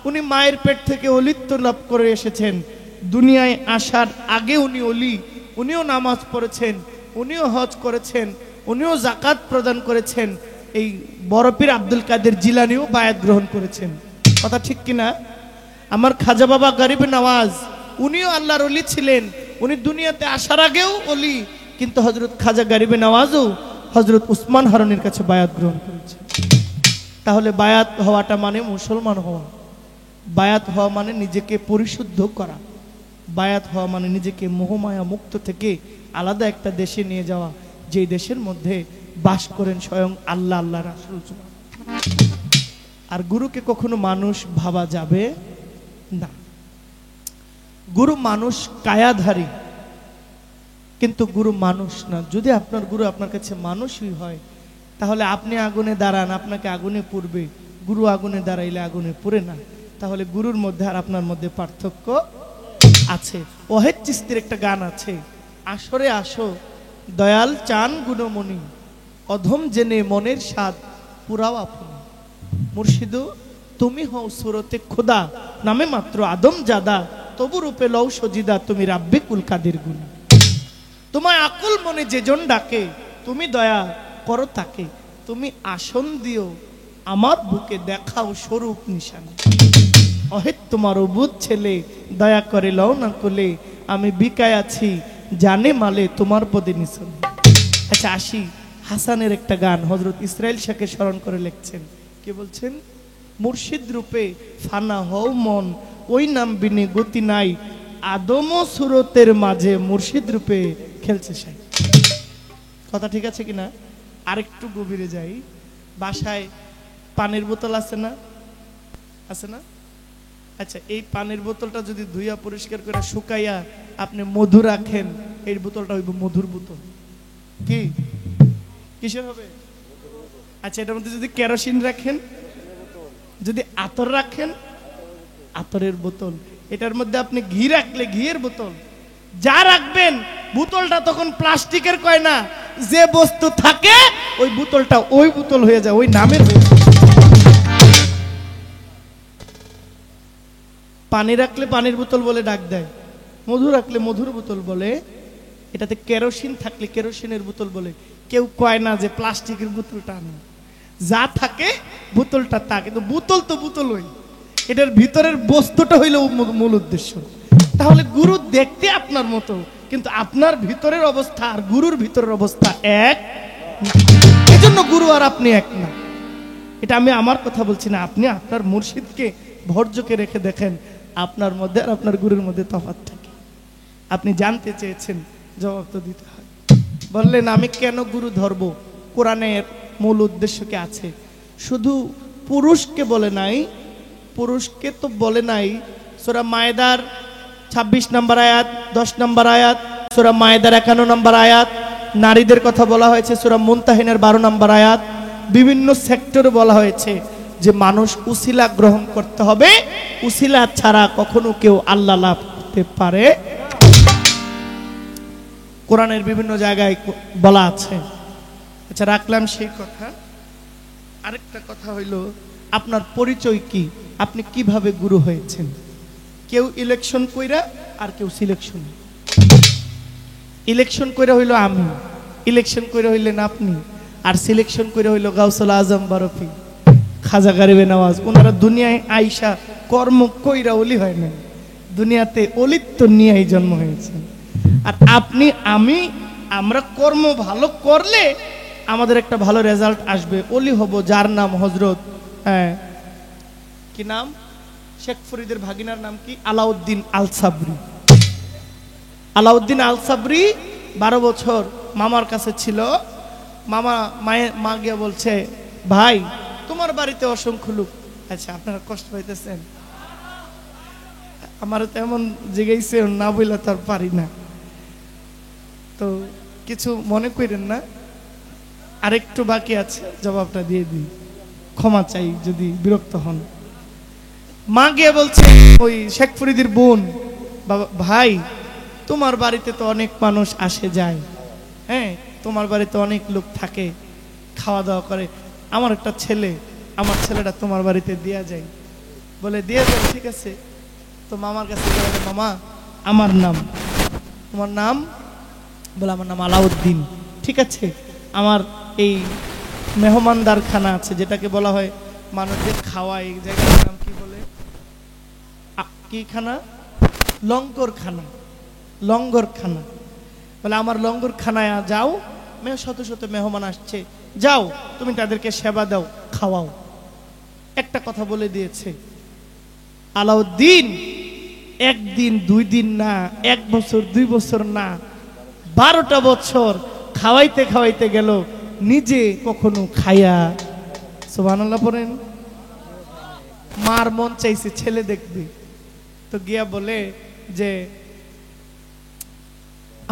উনি মায়ের পেট থেকে অলিত্ব লাভ করে এসেছেন, দুনিয়ায় আসার আগে উনি ওলি, উনিও নামাজ পড়েছেন, উনিও হজ করেছেন, উনিও জাকাত প্রদান করেছেন। এই বড় পীর আব্দুল কাদের জিলানীও বায়াত গ্রহণ করেছেন। কথা ঠিক কিনা? আমার খাজা বাবা গরিব নওয়াজ উনিও আল্লাহর ওলি ছিলেন, উনি দুনিয়াতে আসার আগেও ওলি, কিন্তু হযরত খাজা গরিব নওয়াজও হযরত উসমান হারুনের কাছে বায়াত গ্রহণ করেছেন। তাহলে বায়াত হওয়াটা মানে মুসলমান হওয়া, বায়াত হওয়া মানে নিজেকে পরিশুদ্ধ করা, বায়াত হওয়া মানে নিজেকে মোহমায়া মুক্ত থেকে আলাদা একটা দেশে নিয়ে যাওয়া, যেই দেশের মধ্যে বাস করেন স্বয়ং আল্লাহ, আল্লাহ রাসূল। আর গুরুকে কখনো মানুষ ভাবা যাবে না। গুরু মানুষ কায়াধারী, কিন্তু গুরু মানুষ না। যদি আপনার গুরু আপনার কাছে মানুষই হয়, তাহলে আপনি আগুনে দাঁড়ান, আপনাকে আগুনে পুড়বে, গুরু আগুনে দাঁড়াইলে আগুনে পুড়ে না। তাহলে গুরুর মধ্যে আর আপনার মধ্যে পার্থক্য আছে। ওয়াহিদ চিশতির একটা গান আছে, আসরে আসো দয়াল চান গুণমণি, অধম জেনে মনের স্বাদ পুরাও আপনি। মুর্শিদু তুমি হও সুরতে খোদা, নামে মাত্র আদম জাদা, তবু রূপে লও সজিদা, তুমি রাব্বে কুল কাদের গুণ। তোমায় আকুল মনে যেজন ডাকে, তুমি দয়া করো তাকে, তুমি আসন দিও আমার বুকে, দেখাও স্বরূপ নিশান। অহেত তোমার অবুধ ছেলে, দয়া করে লও না কোলে, আমি বিকায় আছি জানে মালে তোমার পদে নিশান। আচ্ছা আসি, হাসানের একটা গান হযরত ইসরাইল শাহকে স্মরণ করে লিখছেন। কি বলছেন? মুর্শিদ রূপে ফানা হও মন, ওই নাম বিনে গতি নাই, আদম ও সুরতের মাঝে মুর্শিদ রূপে খেলছে সাই। কথা ঠিক আছে কিনা? আরেকটু গভীরে যাই। বাসায় পানির বোতল আছে না? আছে না? আচ্ছা, এই পানির বোতলটা যদি ধুইয়া পরিষ্কার করে শুকাইয়া আপনি মধু রাখেন, এই বোতলটা হইব মধুর বোতল। কি কিসের হবে? আচ্ছা, এটার মধ্যে যদি কেরোসিন রাখেন, যদি আতর রাখেন, আতরের বোতল। এটার মধ্যে আপনি ঘি রাখলে ঘিয়ের বোতল। যা রাখবেন বোতলটা তখন প্লাস্টিকের কয় না, যে বস্তু থাকে ওই বোতলটা ওই বোতল হয়ে যায়, ওই নামের হয়ে যায়। পানি রাখলে পানির বোতল বলে ডাক দেয়, মধু রাখলে মধুর বোতল বলে, এটাতে কেরোসিন থাকলে কেরোসিনের বোতল বলে। কেউ কয় না যে প্লাস্টিকের বোতলটা আনে, যা থাকে বোতলটা তা, কিন্তু বোতল তো বোতলই, এটার ভিতরের বস্তুটা হইল মূল উদ্দেশ্য। তাহলে গুরু দেখতে আপনার মতো, কিন্তু আপনার ভিতরের অবস্থা আর গুরুর ভিতরের অবস্থা এক, এজন্য গুরু আর আপনি এক না। এটা আমি আমার কথা বলছি না, আপনি আপনার মুর্শিদকে ভর্জকে রেখে দেখেন, আপনার মধ্যে আর আপনার গুরুর মধ্যে তফাৎ থাকে। আপনি জানতে চেয়েছেন, জবাব তো দিতে হয়। বললেন আমি কেন গুরু ধরব? কোরআনের মূল উদ্দেশ্য কি আছে? শুধু পুরুষকে বলে নাই, পুরুষকে তো বলে নাই। সূরা মায়েদার 26 নম্বর আয়াত, 10 নম্বর আয়াত, সূরা মায়েদার 51 নম্বর আয়াত, নারীদের কথা বলা হয়েছে সূরা মুনতাহিনের 12 নম্বর আয়াত। বিভিন্ন সেক্টরে বলা হয়েছে যে মানুষ উসিলা গ্রহণ করতে হবে, উসিলা ছাড়া কখনো কেউ আল্লাহ লাভ করতে পারে। কোরআনের বিভিন্ন জায়গায় বলা আছে। আচ্ছা, রাখলাম সেই কথা। আরেকটা কথা হইল, আপনার পরিচয় কি? আপনি কিভাবে গুরু হয়েছেন? কেউ ইলেকশন কইরা আর কেউ সিলেকশন। ইলেকশন কইরা হইল আমি, ইলেকশন কইরা হইলেন আপনি, আর সিলেকশন কইরা হইল গাউসুল আজম বরফি, খাজা গরিবে নওয়াজ। ওনারা দুনিয়ায় আইসা কর্ম কইরা ওলি হয় না, দুনিয়াতে অলিত্ব নিয়েই জন্ম হয়েছে। আর আপনি আমি, আমরা কর্ম ভালো করলে আমাদের একটা ভালো রেজাল্ট আসবে, ওলি হব। যার নাম হযরত কি নাম? শেখ ফরিদের ভাগিনার নাম কি? আলাউদ্দিন আল সাবরি। আলাউদ্দিন আল সাবরি 12 বছর মামার কাছে ছিল। মা গিয়া বলছে, ভাই তোমার বাড়িতে অসংখ্য লোক। আচ্ছা, আপনারা কষ্ট পাইতেছেন? আমার তেমন জিগাইছে না বইলা তো আর পারি না, তো কিছু মনে করেন না, আরেকটু বাকি আছে, জবাবটা দিয়ে দিই, ক্ষমা চাই যদি বিরক্ত হন। মা গিয়ে বলছে ওই শেখ ফরিদের বোন, বাবা ভাই তোমার বাড়িতে তো অনেক মানুষ আসে যায়, হ্যাঁ তোমার বাড়িতে অনেক লোক থাকে, খাওয়া দাওয়া করে, আমার একটা ছেলে, আমার ছেলেটা তোমার বাড়িতে দেয়া যায়। বলে দিয়ে যাও, ঠিক আছে। তো মামার কাছে গেল, মামা আমার নাম, তোমার নাম? বলে আমার নাম আলাউদ্দিন। ঠিক আছে, আমার এই মেহমানদার খানা আছে, যেটাকে বলা হয় মানুষদের খাওয়ায়, এই জায়গাটার নাম কি বলে, কি খানা? লঙ্গর খানা, লঙ্গর খানা। বলে আমার লঙ্গর খানায় যাও, শত শত মেহমান আসছে, যাও তুমি তাদেরকে সেবা দাও, খাওয়াও। একটা কথা বলে দিয়েছে আলাউদ্দিন, একদিন দুই দিন না, 1 বছর 2 বছর না, 12টা বছর খাওয়াইতে খাওয়াইতে গেল, নিজে কখনো খাইয়া, সুবহানাল্লাহ পড়েন, মার মন চাইছে ছেলে দেখবে, তো গিয়া বলে যে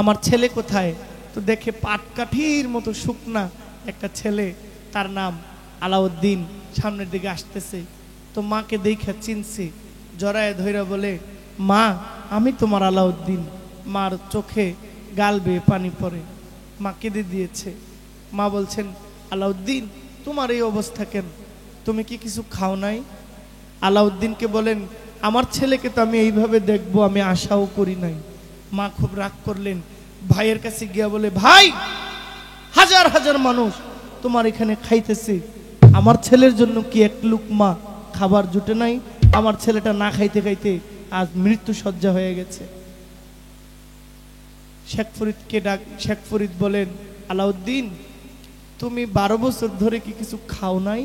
আমার ছেলে কোথায়? তো দেখে পাটকাঠির মতো শুকনা একটা ছেলে, তার নাম আলাউদ্দিন, সামনের দিকে আসতেছে। তো মাকে দেখে চিনছে, জড়ায় ধইরা বলে, মা আমি তোমার আলাউদ্দিন। মার চোখে গাল বেয়ে পানি পড়ে, মা কেঁদে দিয়েছে। মা বলছেন, আলাউদ্দিন তোমার এই অবস্থা কেন? তুমি কি কিছু খাও নাই? আলাউদ্দিনকে বলেন, আমার ছেলেকে তো আমি এইভাবে দেখবো আমি আশাও করি নাই। মা খুব রাগ করলেন, ভাইয়ের কাছে গিয়া বলে, ভাই হাজার হাজার মানুষ তোমার এখানে খাইতেছে, আমার ছেলের জন্য কি এক লুকমা খাবার জুটে নাই? আমার ছেলেটা না খাইতে খাইতে আজ মৃত্যু শয্যা হয়ে গেছে। শেখ ফরিদকে ডাক, শেখ ফরিদ বলেন, আলাউদ্দিন তুমি 12 বছর ধরে কি কিছু খাও নাই?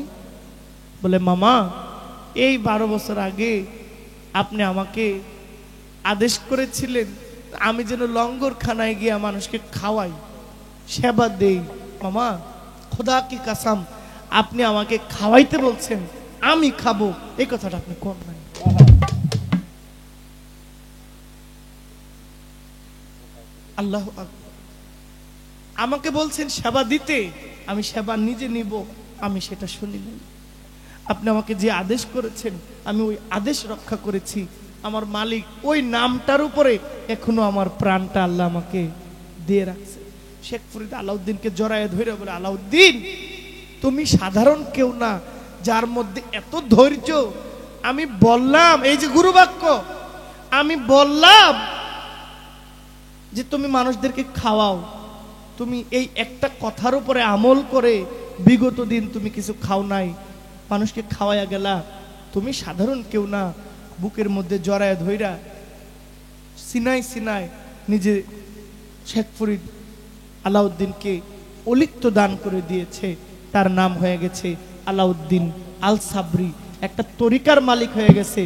বলে, মামা এই 12 বছর আগে আপনি আমাকে আদেশ করেছিলেন আমি যেন লঙ্গর খানায় গিয়ে মানুষকে খাওয়াই, সেবা দেই। মামা খোদা কি কাসাম, আপনি আমাকে খাওয়াইতে বলছেন, আমি খাবো, এই কথাটা আপনি কোন নাই। আল্লাহু আকবার। আমাকে বলছেন সেবা দিতে, আমি সেবা নিজে নিব, আমি সেটা শুনিনি। আপনি আমাকে যে আদেশ করেছেন আমি ওই আদেশ রক্ষা করেছি। আমার মালিক ওই নামটার উপরে এখনো আমার প্রাণটা আল্লাহ আমাকে দিয়ে রাখছে। শেখ ফরিদ আলাউদ্দিনকে জড়ায় ধরে বলে, আলাউদ্দিন তুমি সাধারণ কেউ না, যার মধ্যে এত ধৈর্য। আমি বললাম, এই যে গুরু বাক্য, আমি বললাম যে তুমি মানুষদেরকে খাওয়াও, তুমি এই একটা কথার উপরে আমল করে বিগত দিন তুমি কিছু খাও নাই, মানুষকে খাওয়াইয়া গেলা, তুমি সাধারণ কেউ না। বুকের মধ্যে জড়ায় ধইরা সিনাই সিনাই নিজে শেখ ফরিদ আলাউদ্দিনকে অলিত্ব দান করে দিয়েছে। তার নাম হয়ে গেছে আলাউদ্দিন আল সাবরি, একটা তরিকার মালিক হয়ে গেছে,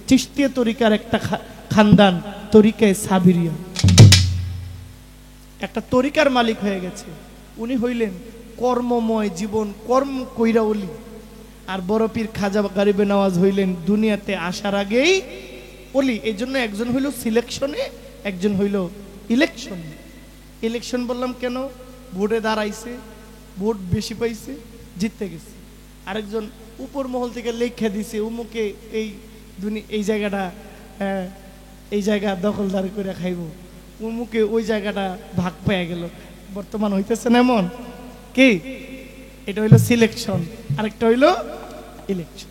চিশতিয়া তরিকার একটা খানদান, তরিকায় সাবিরিয়া, একটা তরিকার মালিক হয়ে গেছে। উনি হইলেন কর্মময় জীবন, কর্ম কইরা ওলি। আর বড় পীর খাজা গরিবে নওয়াজ হইলেন দুনিয়াতে আসার আগেই ওলি। এই জন্য একজন হইল সিলেকশনে, একজন হইল ইলেকশনে। ইলেকশন বললাম কেন? ভোটে দাঁড়াইছে, ভোট বেশি পাইছে, জিততে গেছে। আরেকজন উপর মহল থেকে লেখা দিছে উমুকে এই জায়গাটা, এই জায়গা দখলদারি করে খাইব, উমুকে ওই জায়গাটা ভাগ পেয়ে গেল। বর্তমান হইতেছে না এমন কি? এটা হইলো সিলেকশন, আরেকটা হইলো ইলেকশন।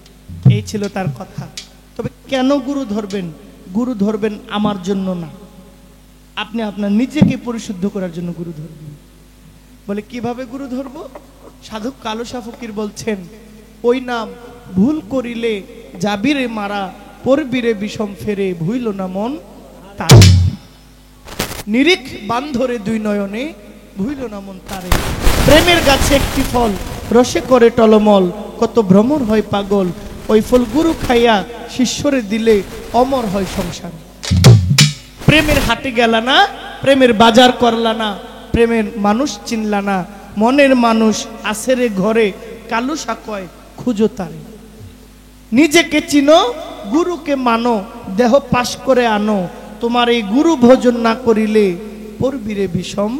এই ছিল তার কথা। তবে কেন গুরু ধরবেন? গুরু ধরবেন আমার জন্য না, আপনি আপনার নিজেকে পরিশুদ্ধ করার জন্য গুরু ধরবেন। বলে কিভাবে গুরু ধরবো? সাধক কালো শাহ ফকির বলছেন, ওই নাম ভুল করিলে যাবিরে মারা, পরবিরে বিষম ফেরে, ভুইল না মন তার। নিরিখ বান্ধরে 2 নয়নে, ভুইল না মন তারে। প্রেমের গাছে একটি ফল, রসে করে টলমল, কত ভ্রমর হয় পাগল, ওই ফল গুরু খাইয়া শিষ্যরে দিলে অমর হয় সংসার। প্রেমের হাটে গেলা না, প্রেমের বাজার করলা না, প্রেমের মানুষ চিনলা না, মনের মানুষ আসেরে ঘরে, কালু সাকয় খুঁজো তারে। নিজেকে চিনো, গুরুকে মানো, দেহ পাশ করে আনো, তোমার এই গুরু ভোজন না করিলে পড়বিরে বিষম।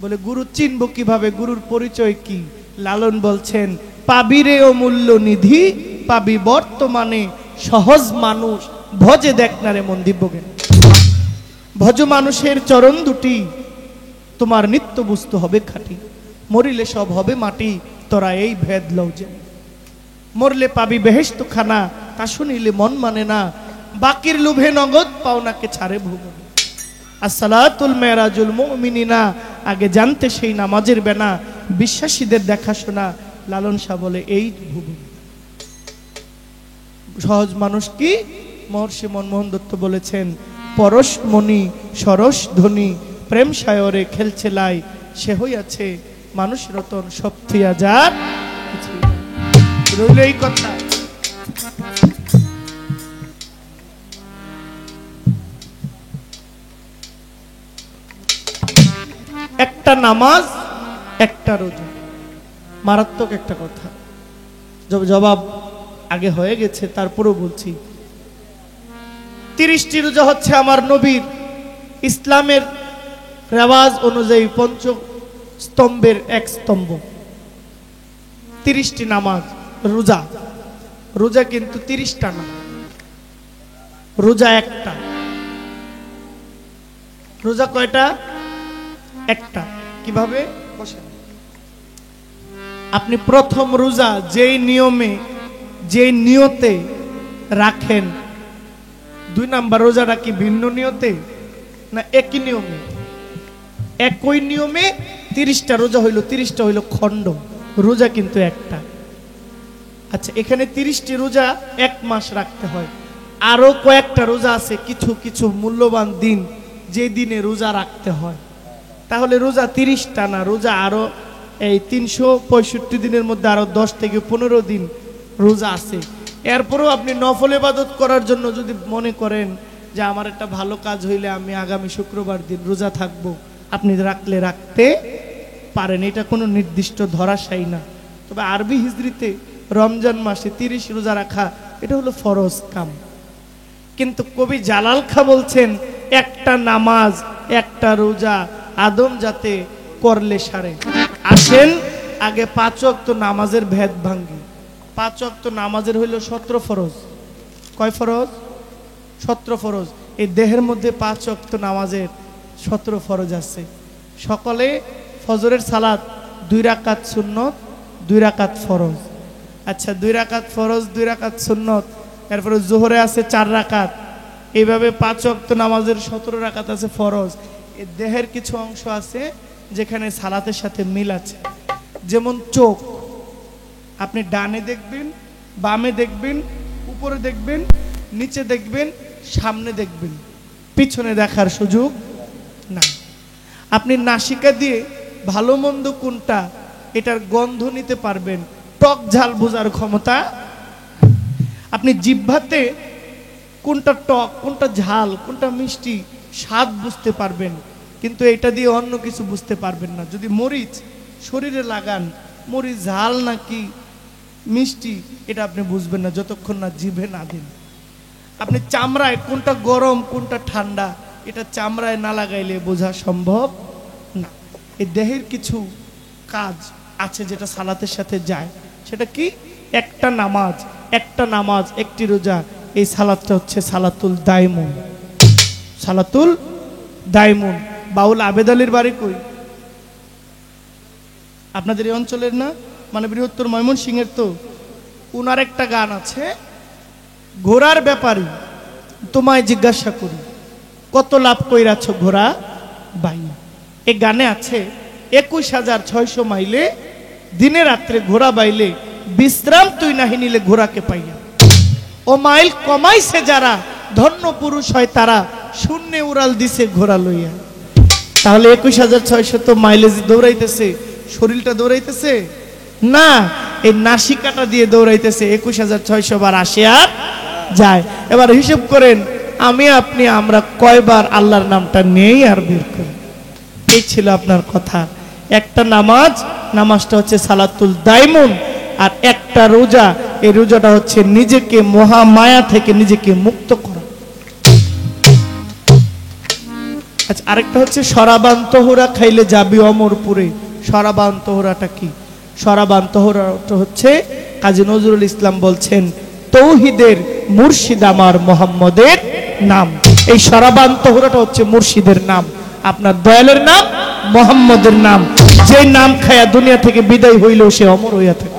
বলে গুরু চিনব কিভাবে, গুরুর পরিচয় কি? লালন বলছেন, পাবিরে অমূল্য নিধি, পাবি বর্তমানে সহজ মানুষ, ভজে দেখ না রে মন দিব্যজ্ঞান। ভজ মানুষের চরণ দুটি, তোমার নিত্য বস্তু হবে খাঁটি, মরিলে সব হবে মাটি, তোরা এই ভেদ লও যে। মরলে পাবি বেহেশত খানা, তা শুনিলে মন মানে না, বাকির লোভে নগদ পাওনাকে ছাড়ে ভুবন। আসসালাতুল মেরাজুল মুমিনিনা, আগে জানতে সেই নামাজের বেনা, বিশ্বাসীদের দেখাশোনা। লালন শাহ বলে এই ভুবন। সহজ মানুষ কি? মহর্ষি মনমোহন দত্ত বলেছেন, পরশ মণি সরস ধ্বনি, প্রেম সায়রে খেলছে লাই, সে হইয়াছে মানুষ রতন সপ্তি হাজার। রইল এই কথা। একটা নামাজ, একটা রোজা, মারাত্মক একটা কথা। জবাব আগে হয়ে গেছে, তারপরেও বলছি। 30টি রোজা হচ্ছে আমার নবীর ইসলামের রেওয়াজ অনুযায়ী পঞ্চ স্তম্ভের এক স্তম্ভ। 30টি নামাজ, রোজা। রোজা কিন্তু 30টা না, রোজা একটা। রোজা কয়টা? একটা। কিভাবে? বসেন। আপনি প্রথম রোজা যেই নিয়মে, যেই নিয়তে রাখেন, 2 নাম্বার রোজাটা কি ভিন্ন নিয়তে না একই নিয়মে? একই নিয়মে 30টা রোজা হইল, 30টা হইল খণ্ড, রোজা কিন্তু একটা। আচ্ছা, এখানে 30টি রোজা 1 মাস রাখতে হয়। আরো কয়েকটা রোজা আছে, কিছু কিছু মূল্যবান দিন যে দিনে রোজা রাখতে হয়। তাহলে রোজা 30টা না, রোজা আরো এই 365 দিনের মধ্যে আরো 10 থেকে 15 দিন রোজা আছে। এরপরেও আপনি নফল ইবাদত করার জন্য যদি মনে করেন যে আমার একটা ভালো কাজ হইলে আমি আগামী শুক্রবার দিন রোজা থাকবো, আপনি রাখলে রাখতে পারেন, এটা কোনো নির্দিষ্ট ধরাশায়ী না। তবে আরবি হিজরিতে রমজান মাসে 30 রোজা রাখা এটা হলো ফরজ কাম। কিন্তু কবি জালাল খা বলছেন, একটা নামাজ একটা রোজা আদম যাতে করলে সারে। আসেন আগে 5 ওয়াক্ত নামাজের ভেদ ভাঙ্গি। 5 ওয়াক্ত নামাজের হইল 17 ফরজ। কয় ফরজ? 17 ফরজ। এই দেহের মধ্যে 5 ওয়াক্ত নামাজের 17 ফরজ আছে। সকলে ফজরের সালাত 2 রাকাত সুন্নত, 2 রাকাত ফরজ। আচ্ছা, 2 রাকাত ফরজ, 2 রাকাত সুন্নত, এরপরে জোহরে আছে 4 রাকাত। এইভাবে 5 ওয়াক্ত নামাজের 17 রাকাত আছে ফরজ। এই দেহের কিছু অংশ আছে যেখানে সালাতের সাথে মিল আছে। যেমন চোখ, আপনি ডানে দেখবেন, বামে দেখবেন, উপরে দেখবেন, নিচে দেখবেন, সামনে দেখবেন, পিছনে দেখার সুযোগ না। আপনি নাসিকা দিয়ে ভালো মন্দ কোনটা এটার গন্ধ নিতে পারবেন, টক ঝাল বোঝার ক্ষমতা। আপনি জিহ্বাতে কোনটা টক, কোনটা ঝাল, কোনটা মিষ্টি স্বাদ বুঝতে পারবেন, কিন্তু এটা দিয়ে অন্য কিছু বুঝতে পারবেন না। যদি মরিচ শরীরে লাগান, মরিচ ঝাল নাকি মিষ্টি এটা আপনি বুঝবেন না যতক্ষণ না জিভে না দিন। আপনি চামড়ায় কোনটা গরম কোনটা ঠান্ডা এটা চামড়ায় না লাগাইলে বোঝা সম্ভব না। এই দেহের কিছু কাজ আছে যেটা সালাতের সাথে যায়। সেটা কি? একটা নামাজ, একটা নামাজ, একটি রোজা। এই সালাতটা হচ্ছে সালাতুল দায়মুন। সালাতুল দায়মুন। বাউল আবেদ আলীর বাড়ি কই? আপনাদের এই অঞ্চলের না, মানে বৃহত্তর ময়মনসিংহের। তো উনার একটা গান আছে, ঘোড়ার ব্যাপারী তোমায় জিজ্ঞাসা করি, কত লাভ কইরাছ ঘোড়া বাই। এই গানে আছে 21,600 মাইলে দিনে রাত্রে ঘোড়া বাইলে, বিশ্রাম তুই নাহি নিলে ঘোড়াকে পাইয়া। ও মাইল কমাইছে যারা, ধন্য পুরুষ হয় তারা, শূন্যে উড়াল দিছে ঘোড়া লইয়া। তাহলে 21,600 তো মাইলেজ দৌড়াইতেছে, শরীরটা দৌড়াইতেছে না, এই নাসিকাটা দিয়ে দৌড়াইতেছে। 21,600 বার আসে আর যায়। এবার হিসাব করেন আমি আপনি আমরা কয়বার আল্লাহর নামটা নেই আর বের করি। এই ছিল আপনার কথা। একটা নামাজ, নামাজটা হচ্ছে সালাতুল দায়মুন, আর একটা রোজা এই রোজাটা হচ্ছে নিজেকে মহামায়া থেকে নিজেকে মুক্ত করা। আচ্ছা, আরেকটা হচ্ছে শরাবান তহুরা খাইলে যাবি অমরপুরে। শরাবান তহুরাটা কি? শরাবান তহুরাটা হচ্ছে কাজী নজরুল ইসলাম বলছেন, তৌহিদের মুর্শিদ আমার মোহাম্মদের নাম। এই শরাবান তহুরাটা হচ্ছে মুর্শিদের নাম, আপনার দয়ালের নাম, মোহাম্মদের নাম। যে নাম খায়া দুনিয়া থেকে বিদায় হইলেও সে অমর হইয়া থাকে।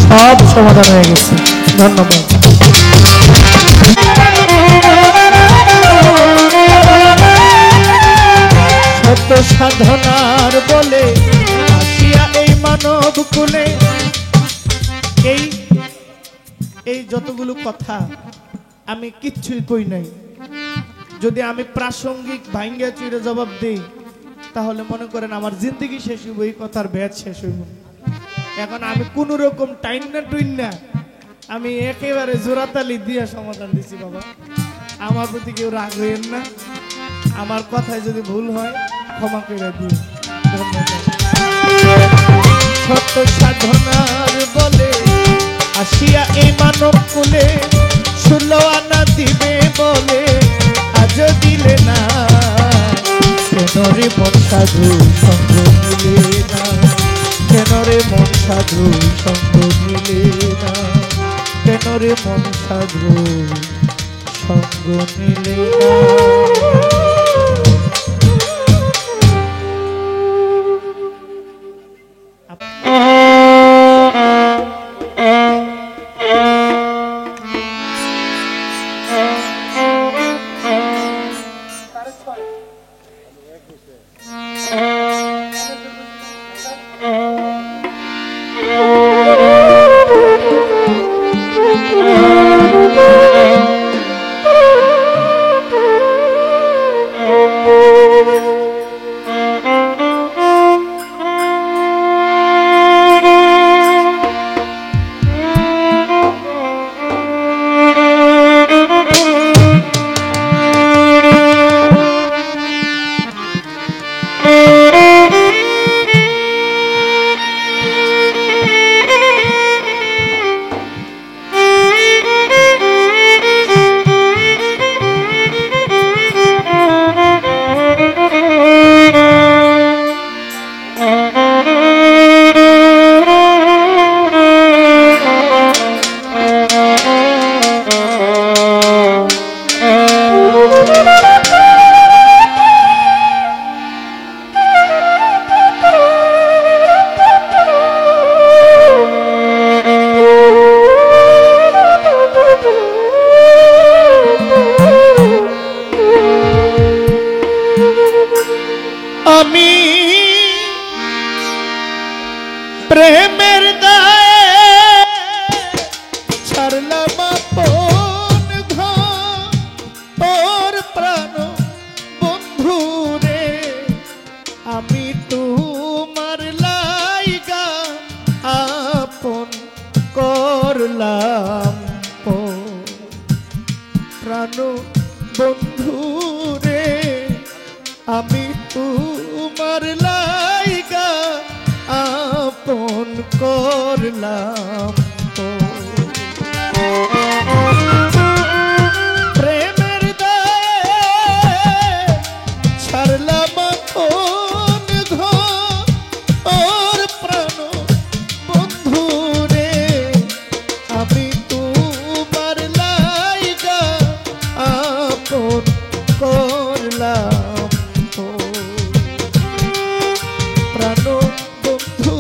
সব সমাধান হয়ে গেছে। ধন্যবাদ। সত্য সাধনার বলে আসিয়া এই মানব কুলে। এই যতগুলো কথা আমি কিচ্ছুই কই নাই। যদি আমি প্রাসঙ্গিক ভাঙ্গা চুরে জবাব দেই তাহলে মনে করেন আমার জিন্দগি শেষ হইব, এই কথার ব্যাচ শেষ হইব। এখন আমি কোন রকম টাইনা টুইনা আমি একেবারে জোরাতালি দিয়া সমাধান দিছি। বাবা, আমার প্রতি কেউ রাগ হইেন না, আমার কথায় যদি ভুল হয় ক্ষমা করে দিও। ধন্যবাদ। সত্য সাধনার বলে আসিয়া এই মানব কুলে, 16 আনা দিবে বলে আজ দিলে না। কেন রে মন সাধু সঙ্গ নিলে না, কেন রে মন সাধু সঙ্গ নিলে না, কেন রে মন সাধু সঙ্গ নিলে না। আমি প্রেমের দায়ে ছাড়লাম আপন ঘর, তোর প্রাণ বন্ধু রে। আমি তোমার লাইগা আপন করলাম প্রাণ বন্ধু রে। আমি তোমার লাইগা আপন করলাম। প্রেমের দায়ে ছাড়লাম আপন ঘর, ওর প্রাণ বন্ধু রে। আমি তোমার লাইগা আপন করলাম প্রাণ বন্ধু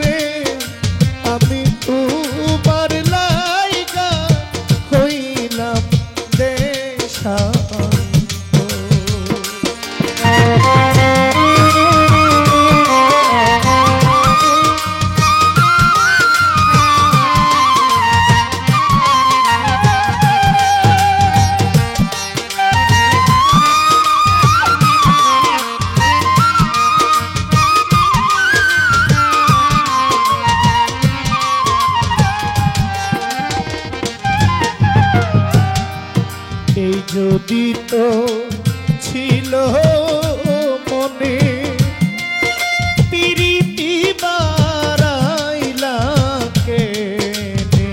রে। আমি তোমার লাইগা হইলাম দেশান্ত। এই যদি তো ছিল মনে পিরিতি বারাইলা কেনে,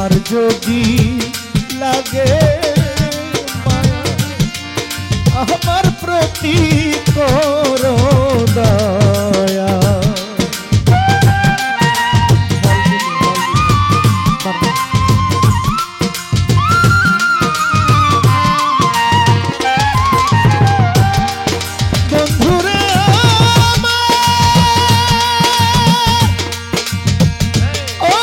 তোমার যদি লাগে মায়া আমার প্রতি করো দয়া। বন্ধুরে ও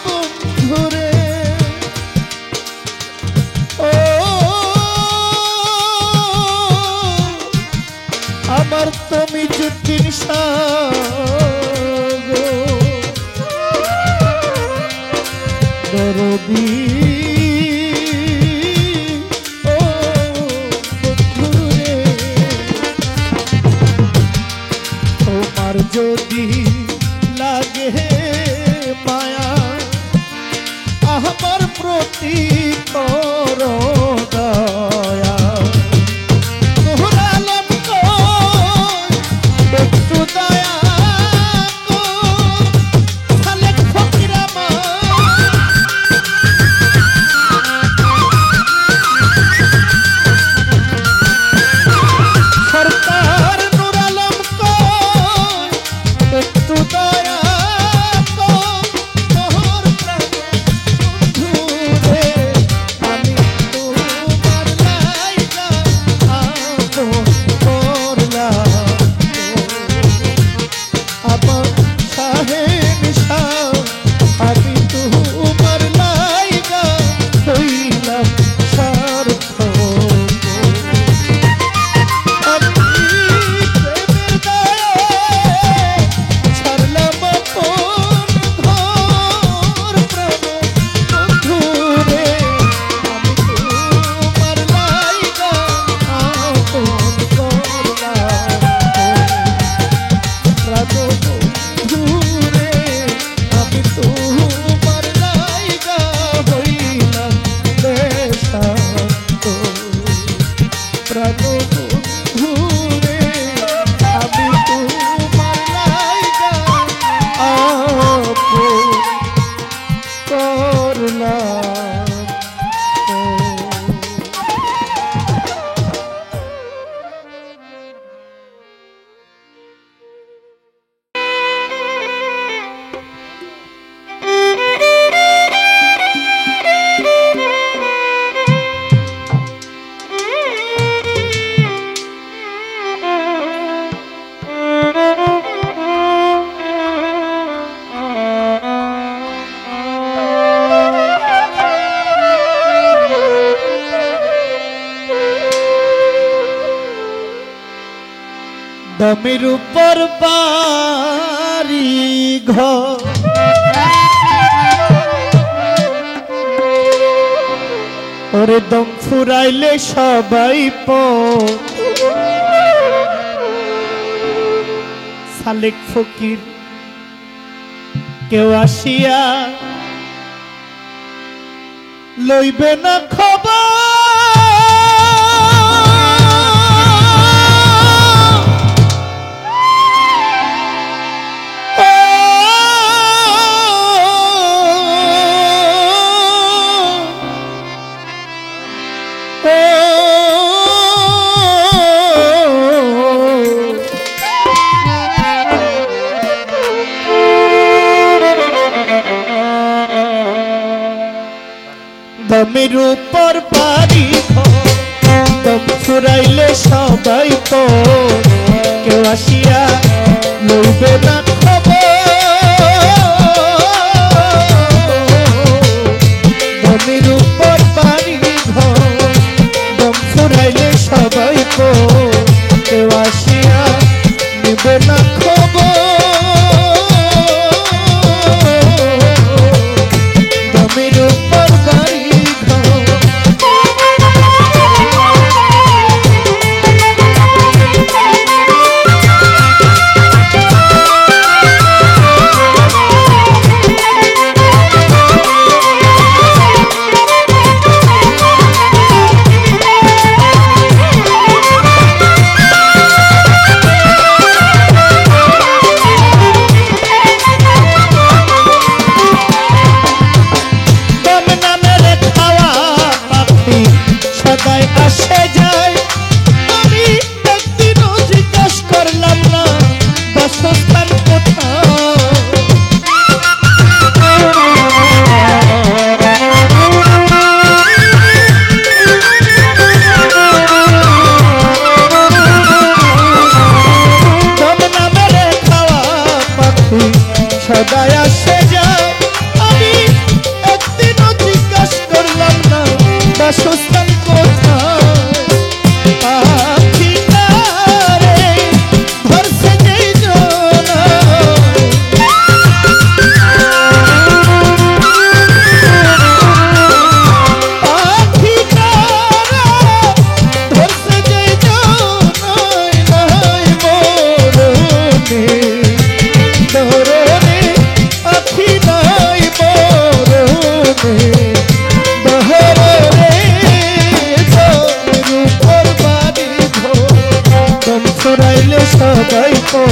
বন্ধুরে ও আমার তুমি যুক্তির সাগো দরদি ও বন্ধুরে তোমার যদি লাগে মায়া আমার প্রতি করো দয়া। দোহরালাম কই একটু দয়া কর, খালেক ফকির আমার সরকার নূর আলম কই একটু দয়া কর, তোর প্রাণে বন্ধুরে আমি তোমার লাইগা আপন করলাম। আমার শাহে নিশান আমি তোমার লাইগা হইলাম সার্থক। আমি প্রেমের দায়ে ছাড়লাম আপন ঘর প্রাণ বন্ধুরে আমি তোমার লাইগা আপন করলাম। প্রাণ বন্ধুরে আমি তোমার লাইগা হইলাম দেশান্ত। প্রাণ বন্ধুরে আমি তোমার লাইগা আপন করলাম। দমের উপর বাড়ি ঘর ওরে দম ফুরাইলে সবাই সালেক ফকির কেউ আসিয়া লইবে না খবর। দমের উপর বাড়ি ঘর দম ফুরাইলে সবাই কেউ আসিয়া লইবে না দমের উপর বাড়ি ঘর দম ফুরাইলে সবাই কেউ আসিয়া নিবে না দমের উপর বাড়ি বাসস্থান কোথায়? দম না মেরে খাওয়া পাখি সদায় আসে যায়। আমি একদিনও জিজ্ঞাসা করলাম না বাসস্থান কোথায়। পাখিটা রে ধরছে যেই জনা, পাখিটা রে ধরছে যেই জনায়, নাই মরণে ধরণে আখি নাই মরণে বহরে রূপর বাড়ি ঘর ছড়াইলে সবাই তো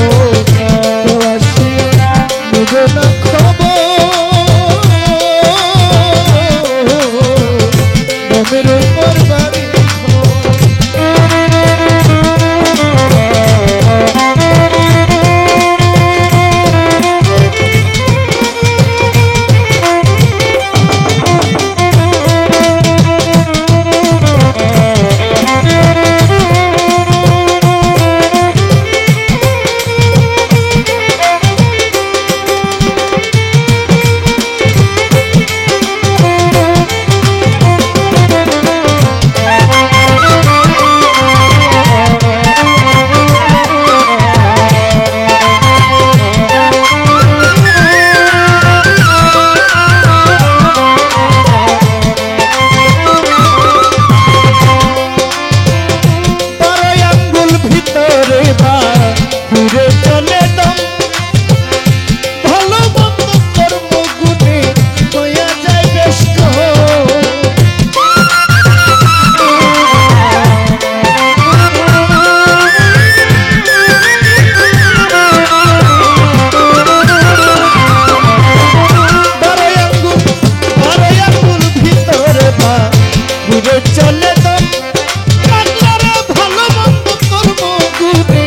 আসি নেবে না খবর। দমের উপর বাড়ি ঘুরে চলে দম, ভালো মন্দ কর্ম গুণে হইয়া যায় বেশ আঙ্গুল ভিতরে বা ঘুরে চলে দম, ভালো মন্দ কর্ম গুণে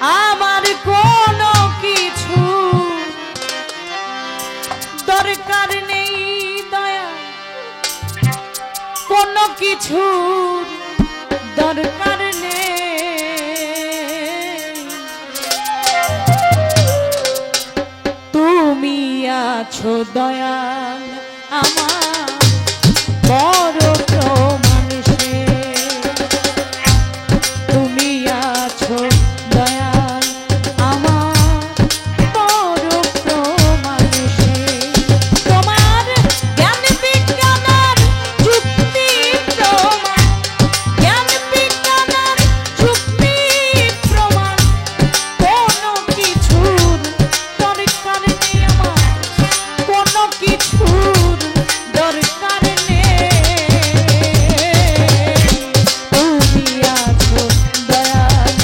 আমার কোনো কিছু দরকার নেই দয়া, কোনো কিছু দরকার নেই। তুমি আছো দয়াল আমার বড় প্রমাণ সে, তুমি আছো দয়াল আমার বড় প্রমাণ সে। তোমার জ্ঞান বিজ্ঞানের যুক্তি প্রমাণ, জ্ঞান বিজ্ঞানের যুক্তি প্রমাণ, কোনো কিছুর দরকার নেই আমার, কোনো কিছুর দরকার নেই। তুমি আছো দয়াল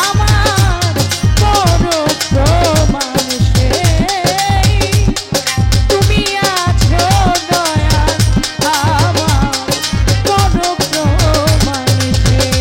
আমার বড় প্রমাণ সেই, তুমি আছো দয়াল আমার বড় প্রমাণ সেই।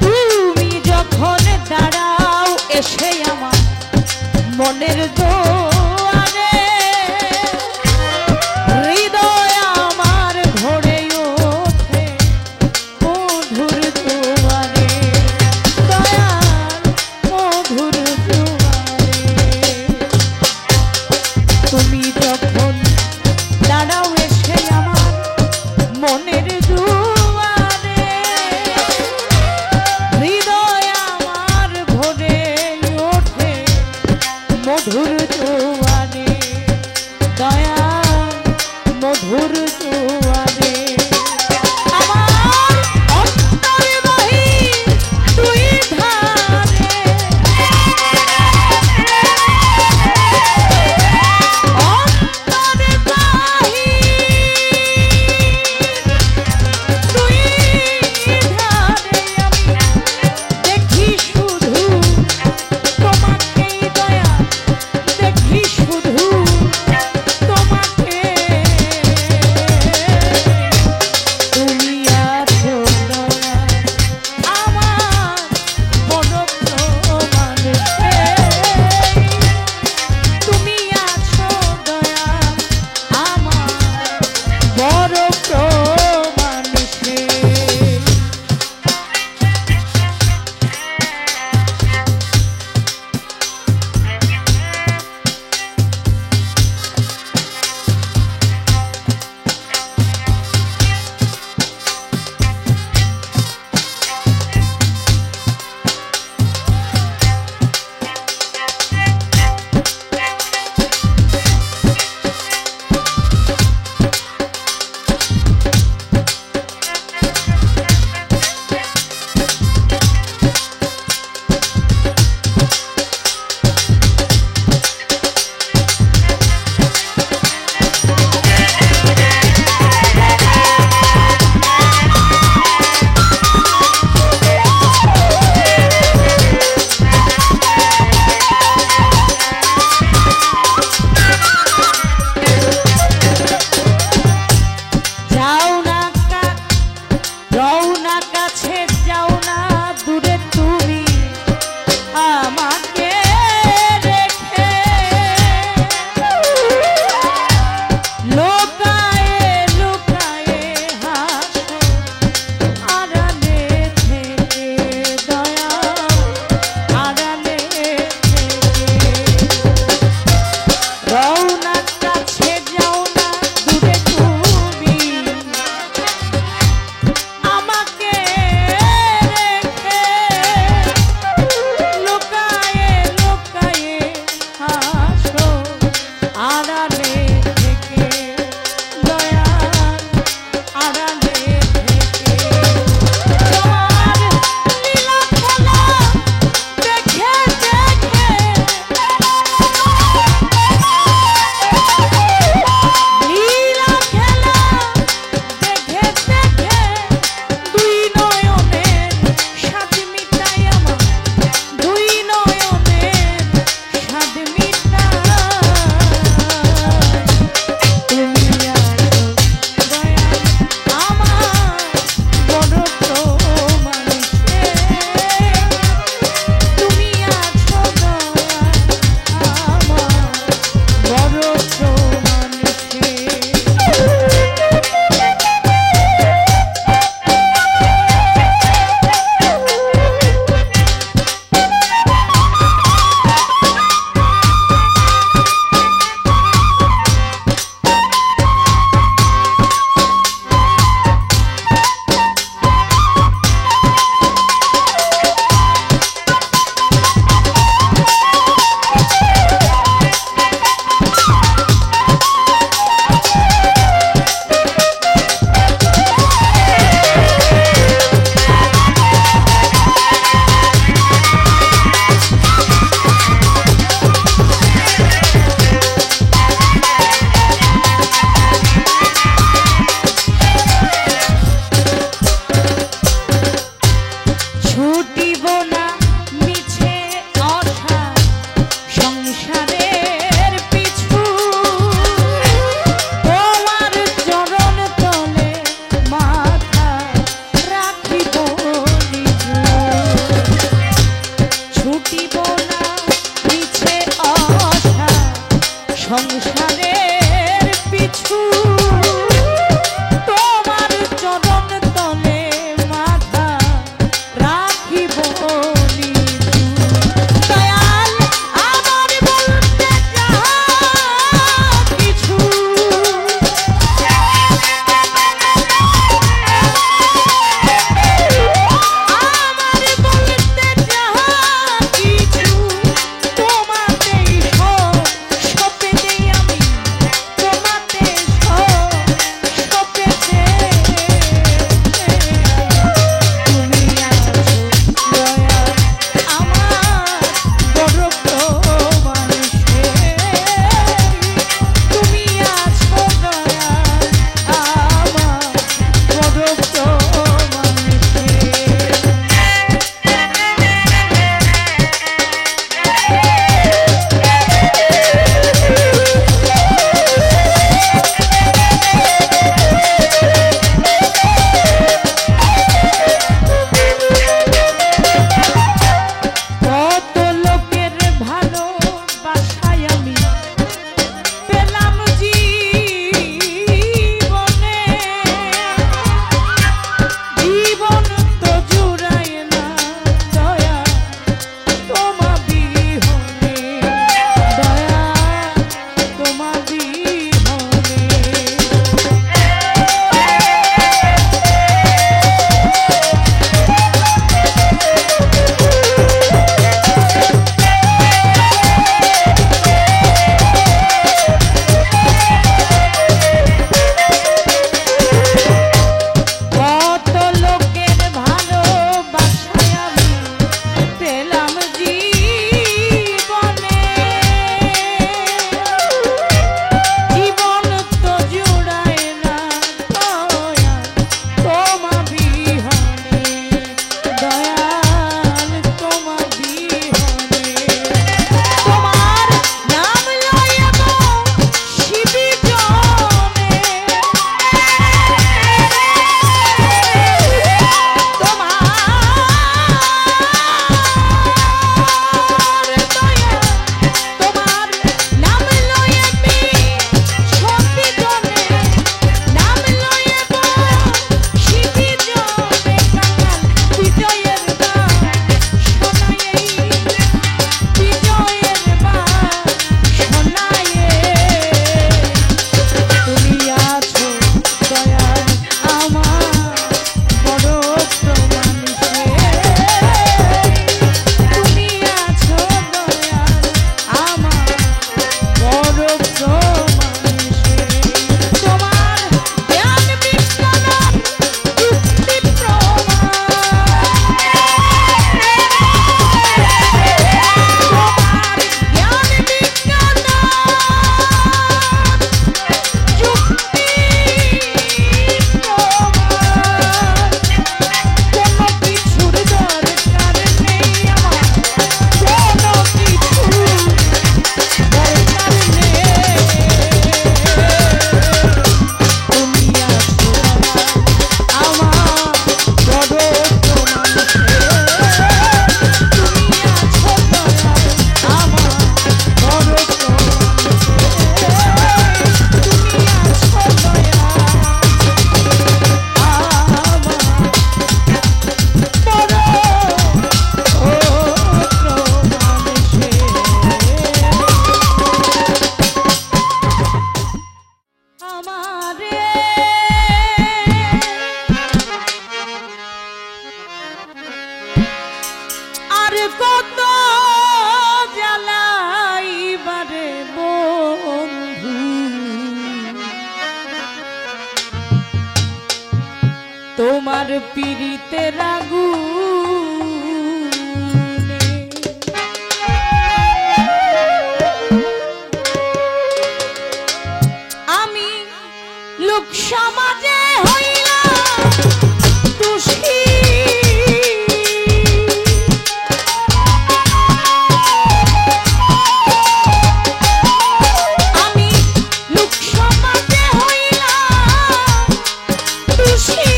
তুমি যখন দাঁড়াও এসে আমার মনের দোয়ারে, হৃদয় আমার ভরে ওঠে মধুর দুয়ারে, দয়াল মধুর দুয়ারে। তুমি যখন দাঁড়াও এসে আমার মনের দুয়ারে, হৃদয় আমার ভরে ওঠে মধুর দুয়ারে, দয়াল মধুর দুয়ারে। আমার অন্তর বাহির দুই ধারে, অন্তর বাহির দুই ধারে আমি দেখি শুধু তোমাকেই দয়াল, দেখি শুধু তোমাকে। সংসারের পিছু তোমার চরণ তলে মাথা রাখিব নিচু। দয়াল আমার বলতে যাহা কিছু আমার বলতে যাহা কিছু তোমাতেই সপে দেই আমি তোমাতে সপে দেই। তুমি আছো দয়া আমার বড় প্রমাণ সে। তুমি আছো দয়া আমার বড় প্রমাণ সে। কত লোকের ভালোবাসায় আমি পেলাম জীবনে। জীবন তো জুড়ায় না দয়া তোমা বিহনে। দয়া তোমা বিহনে। কত লোকের ভালোবাসায় আমি পেলাম জীবনে। জীবন তো জুড়ায় না দয়া তোমা বিহনে। দয়াল তোমা বিহনে। তোমার নাম লইব শিবি জনে। তোমার নাম লইবি সপি জনে। নাম লইব শিবি জনে। কাঙাল বিজয়ের গান শোনায়ে। বিজয়ের গান শোনায়ে। তুমি আছো দয়াল আমার বড় প্রমাণ সে। তুমি আছো দয়াল আমার বড় প্রমাণ সে। তোমার জ্ঞান বিজ্ঞান যুক্তি প্রমাণ। তোমার জ্ঞান বিজ্ঞান যুক্তি প্রমাণ। কোনো কিছুর দরকার নেই আমার। কোনো কিছুর দরকার নেই। তুমি আছো আমার বড় প্রমাণ সে। তুমি আছো আমার বড় প্রমাণ সে। তুমি আছো দয়া আমার বড় প্রমাণ সে। আমারে আর কত জ্বালাইবারে বন্ধু। তোমার পীড়িতের আগুনে আমি লোক সমাজে হইলাম দোষী। আমি লোক সমাজে হইলাম দোষী।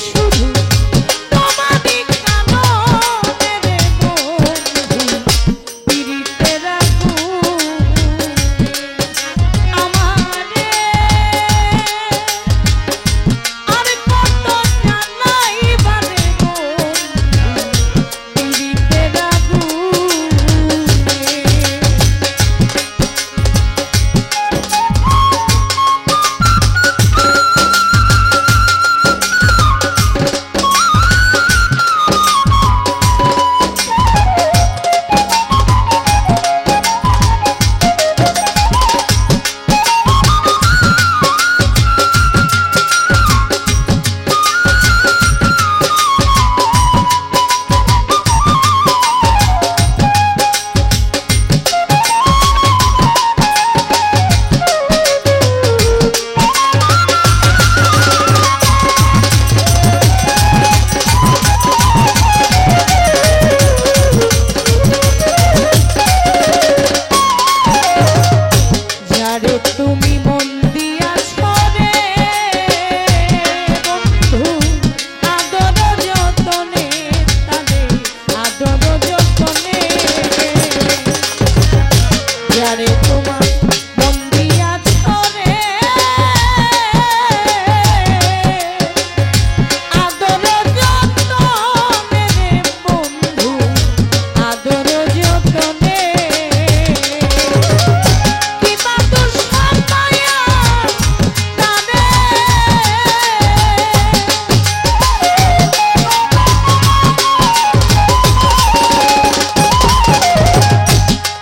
শুধু যারে তোমার বন্দি আছো রে আদর যতনে রে বন্ধু আদর যতনে কিবা দোষ পায়া তারে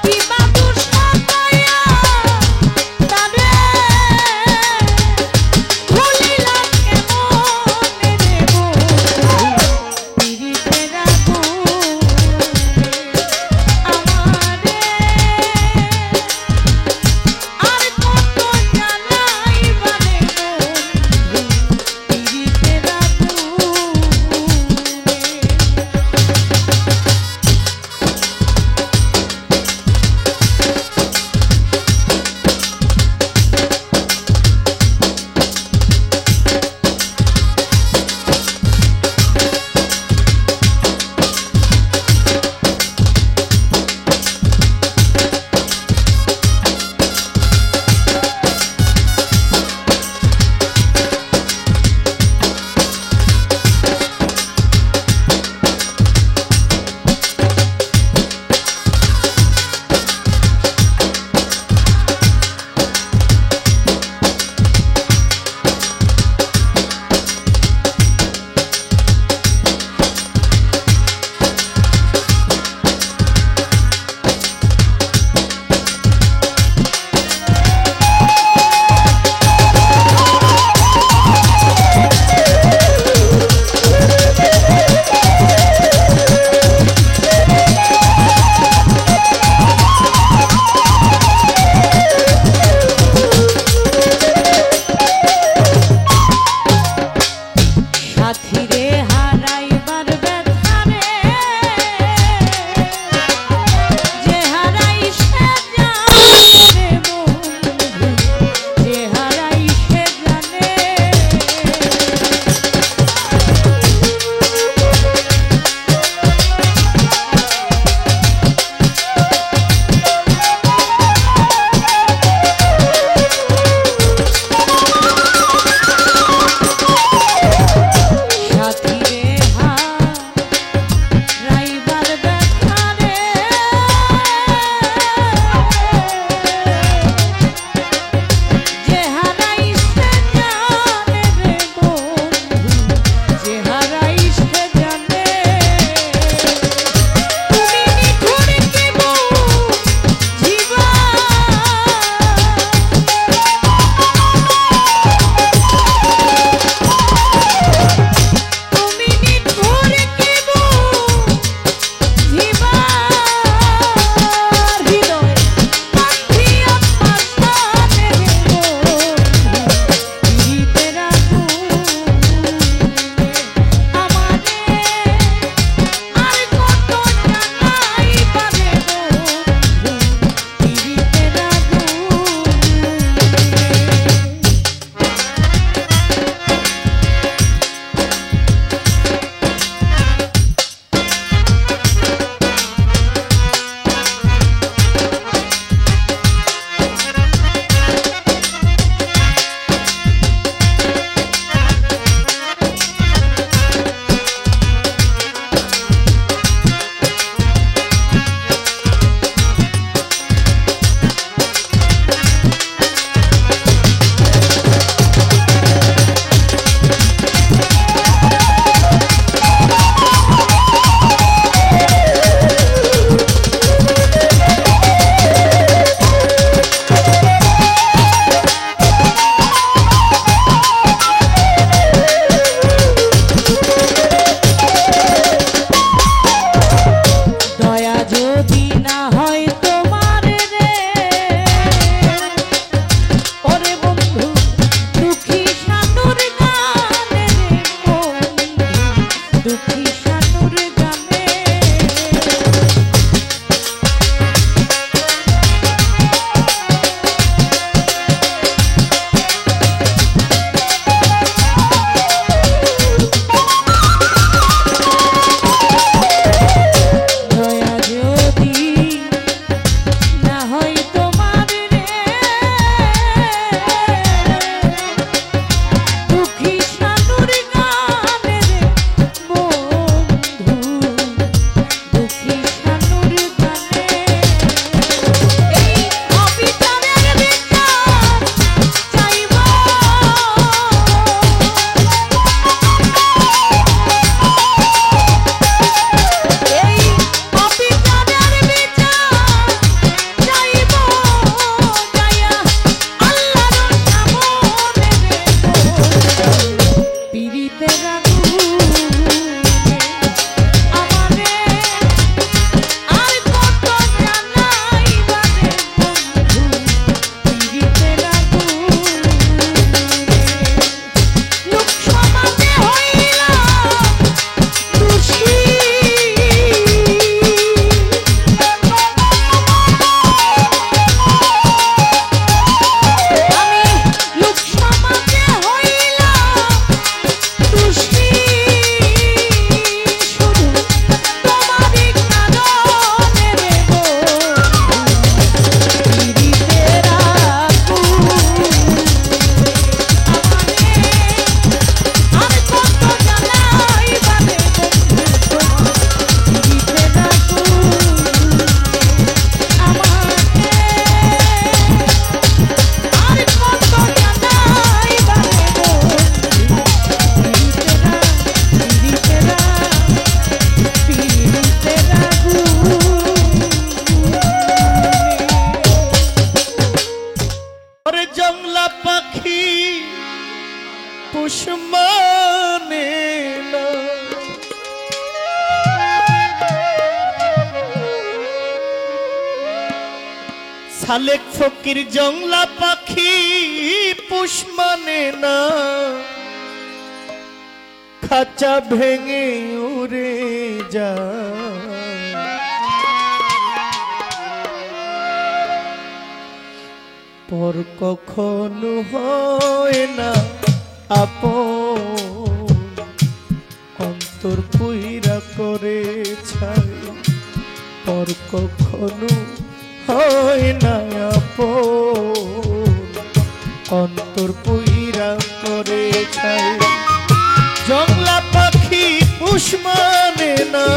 কিবা দোষ পায়া পুষ মানে না। সালেক ফকির জংলা পাখি পুষ মানে না, খাঁচা ভেঙে উড়ে যায়। পর কখনো হয় না আপন, অন্তর পুইরা করে ছাই। পর কখনো হয় না আপন, অন্তর পুইরা করে ছাই। জংলা পাখি পুষ মানে না,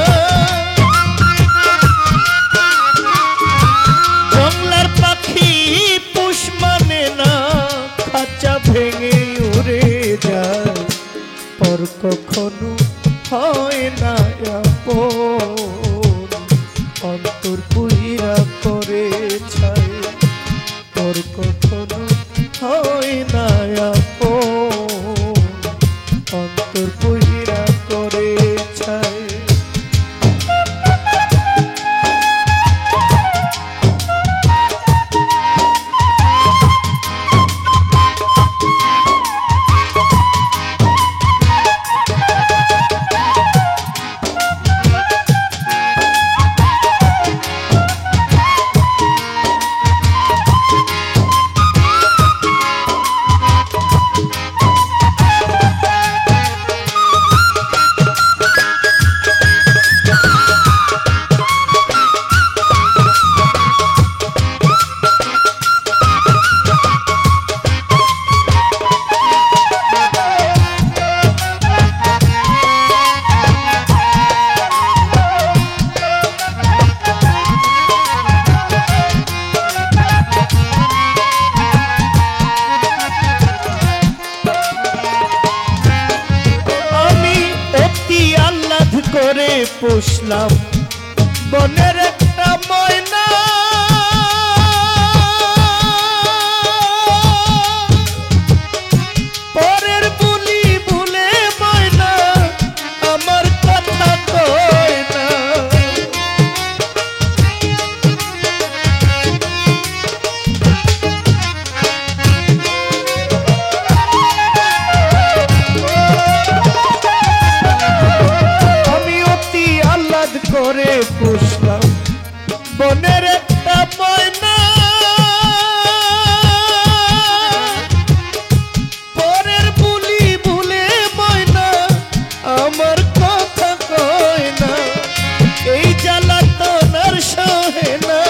জংলার পাখি পুষ মানে না, খাঁচা ভেঙে উড়ে যায়। পর কখনো হয় না আপন, অন্তর পুইরা করে ছাই। পর কখনো হয় না আপন, অন্তর পুইরা করে ছাই। করে পুষলাম বনের একটা ময়না, পরের বুলি ভুলে ময়না আমার কথা কয় না। করে পুষলাম বনের একটা ময়না, পরের বুলি ভুলে ময়না আমার কথা কয় না। এই জ্বালা তো আর সহে না,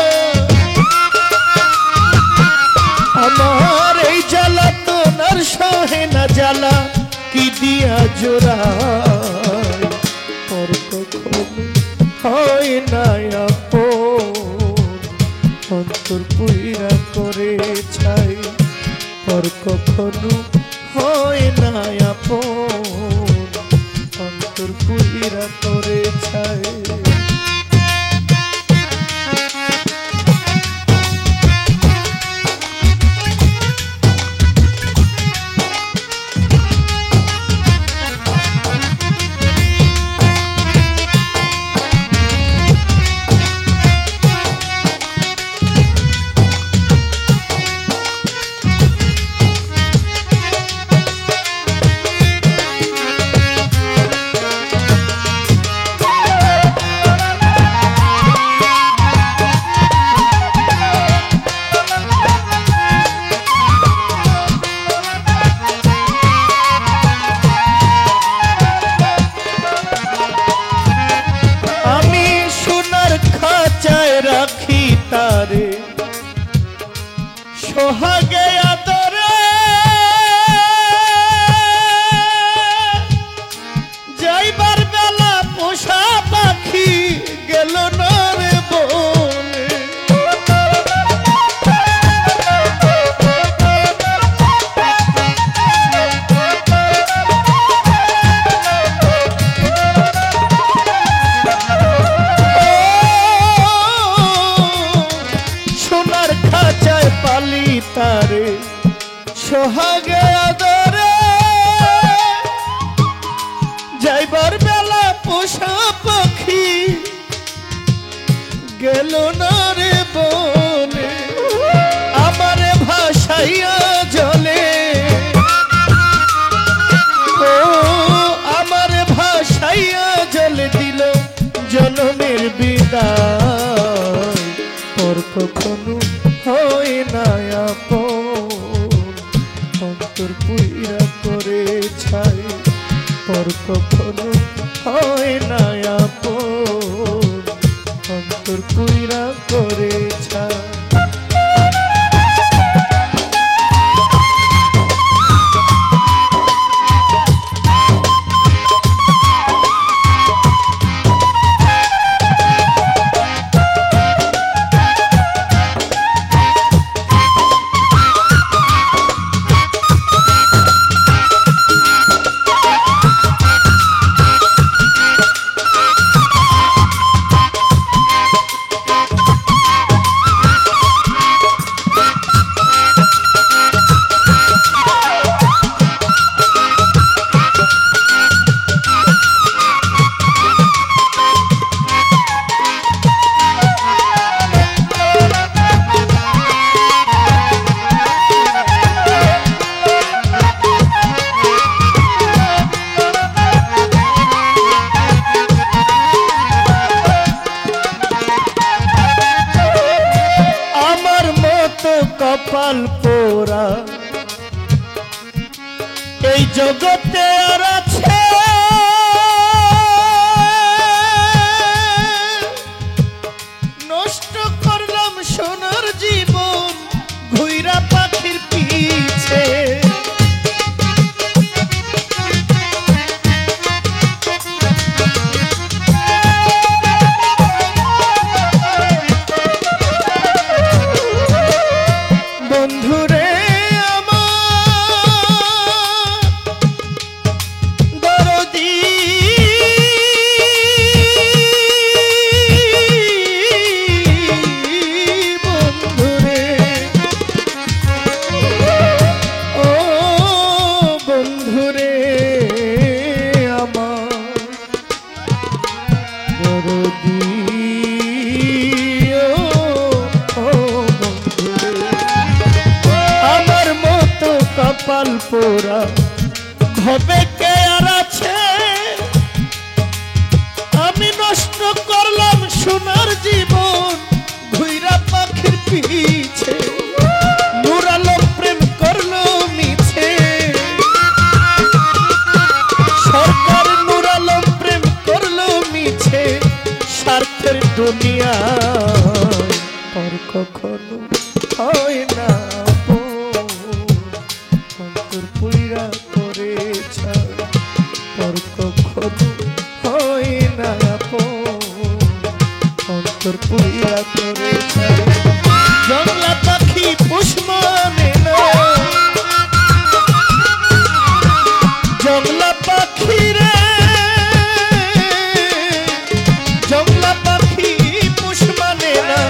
আমার এই জ্বালা তো আর সহে না। জ্বালা কি দিয়া জোড়ায়, পর কখনো হয় না আপন, অন্তর পুইরা করে ছাই। পর কখনো হয় না আপন, অন্তর পুইরা করে ছাই। রাখি তারে সোহাগে আদরে, যাইবার বেলা পোষা পাখি গেল না রে বনে। তারে সোহাগে আদরে, যাইবার বেলা পোষা পাখি গেল না রে বনে, আমারে ভাসাইয়া জলে, ও আমারে ভাসাইয়া জলে দিল জনমের বিদায়। পর কখনো হয় না আপন, অন্তর পুইরা করে ছাই। পর কখনো হয় না আপন, অন্তর পুইরা করে ছাই। কপাল পোড়া এই জগতে আর আছে, নষ্ট করলাম সোনার জীবন ঘুইরা পাখির পিছে। বন্ধুরে আমার দরদি, বন্ধুরে ও বন্ধুরে আমার দরদি, কপাল পোড়া হবে কে আর আছে, আমি নষ্ট করলাম সোনার জীবন ঘুইরা পাখির পিছে। নুরালো প্রেম করলো মিছে, সরকার নুরালো প্রেম করলো মিছে, স্বার্থের দুনিয়ায় আর কখনো হয় না পুইরা করে ছাই। পর কখনো হয় না আপন, অন্তর পুইরা করে ছাই। জংলা পাখি পুষ মানে না, জংলা পাখি রে, জংলা পাখি পুষ মানে না,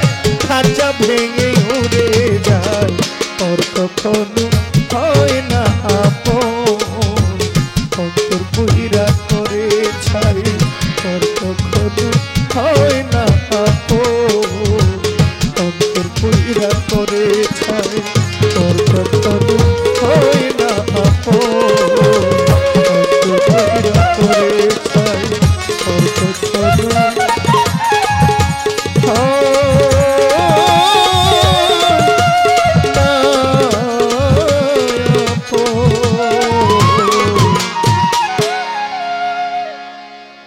খাঁচা ভেঙে উড়ে যায়। পর কখনো হয় না আপন, অন্তর পুইরা করে ছাই। পর কখনো হয় না আপন, অন্তর পুইরা করে ছাই। পর কখনো হয় না আপন, অন্তর পুইরা করে ছাই। পর কখনো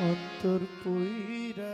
অন্তর পুইরা।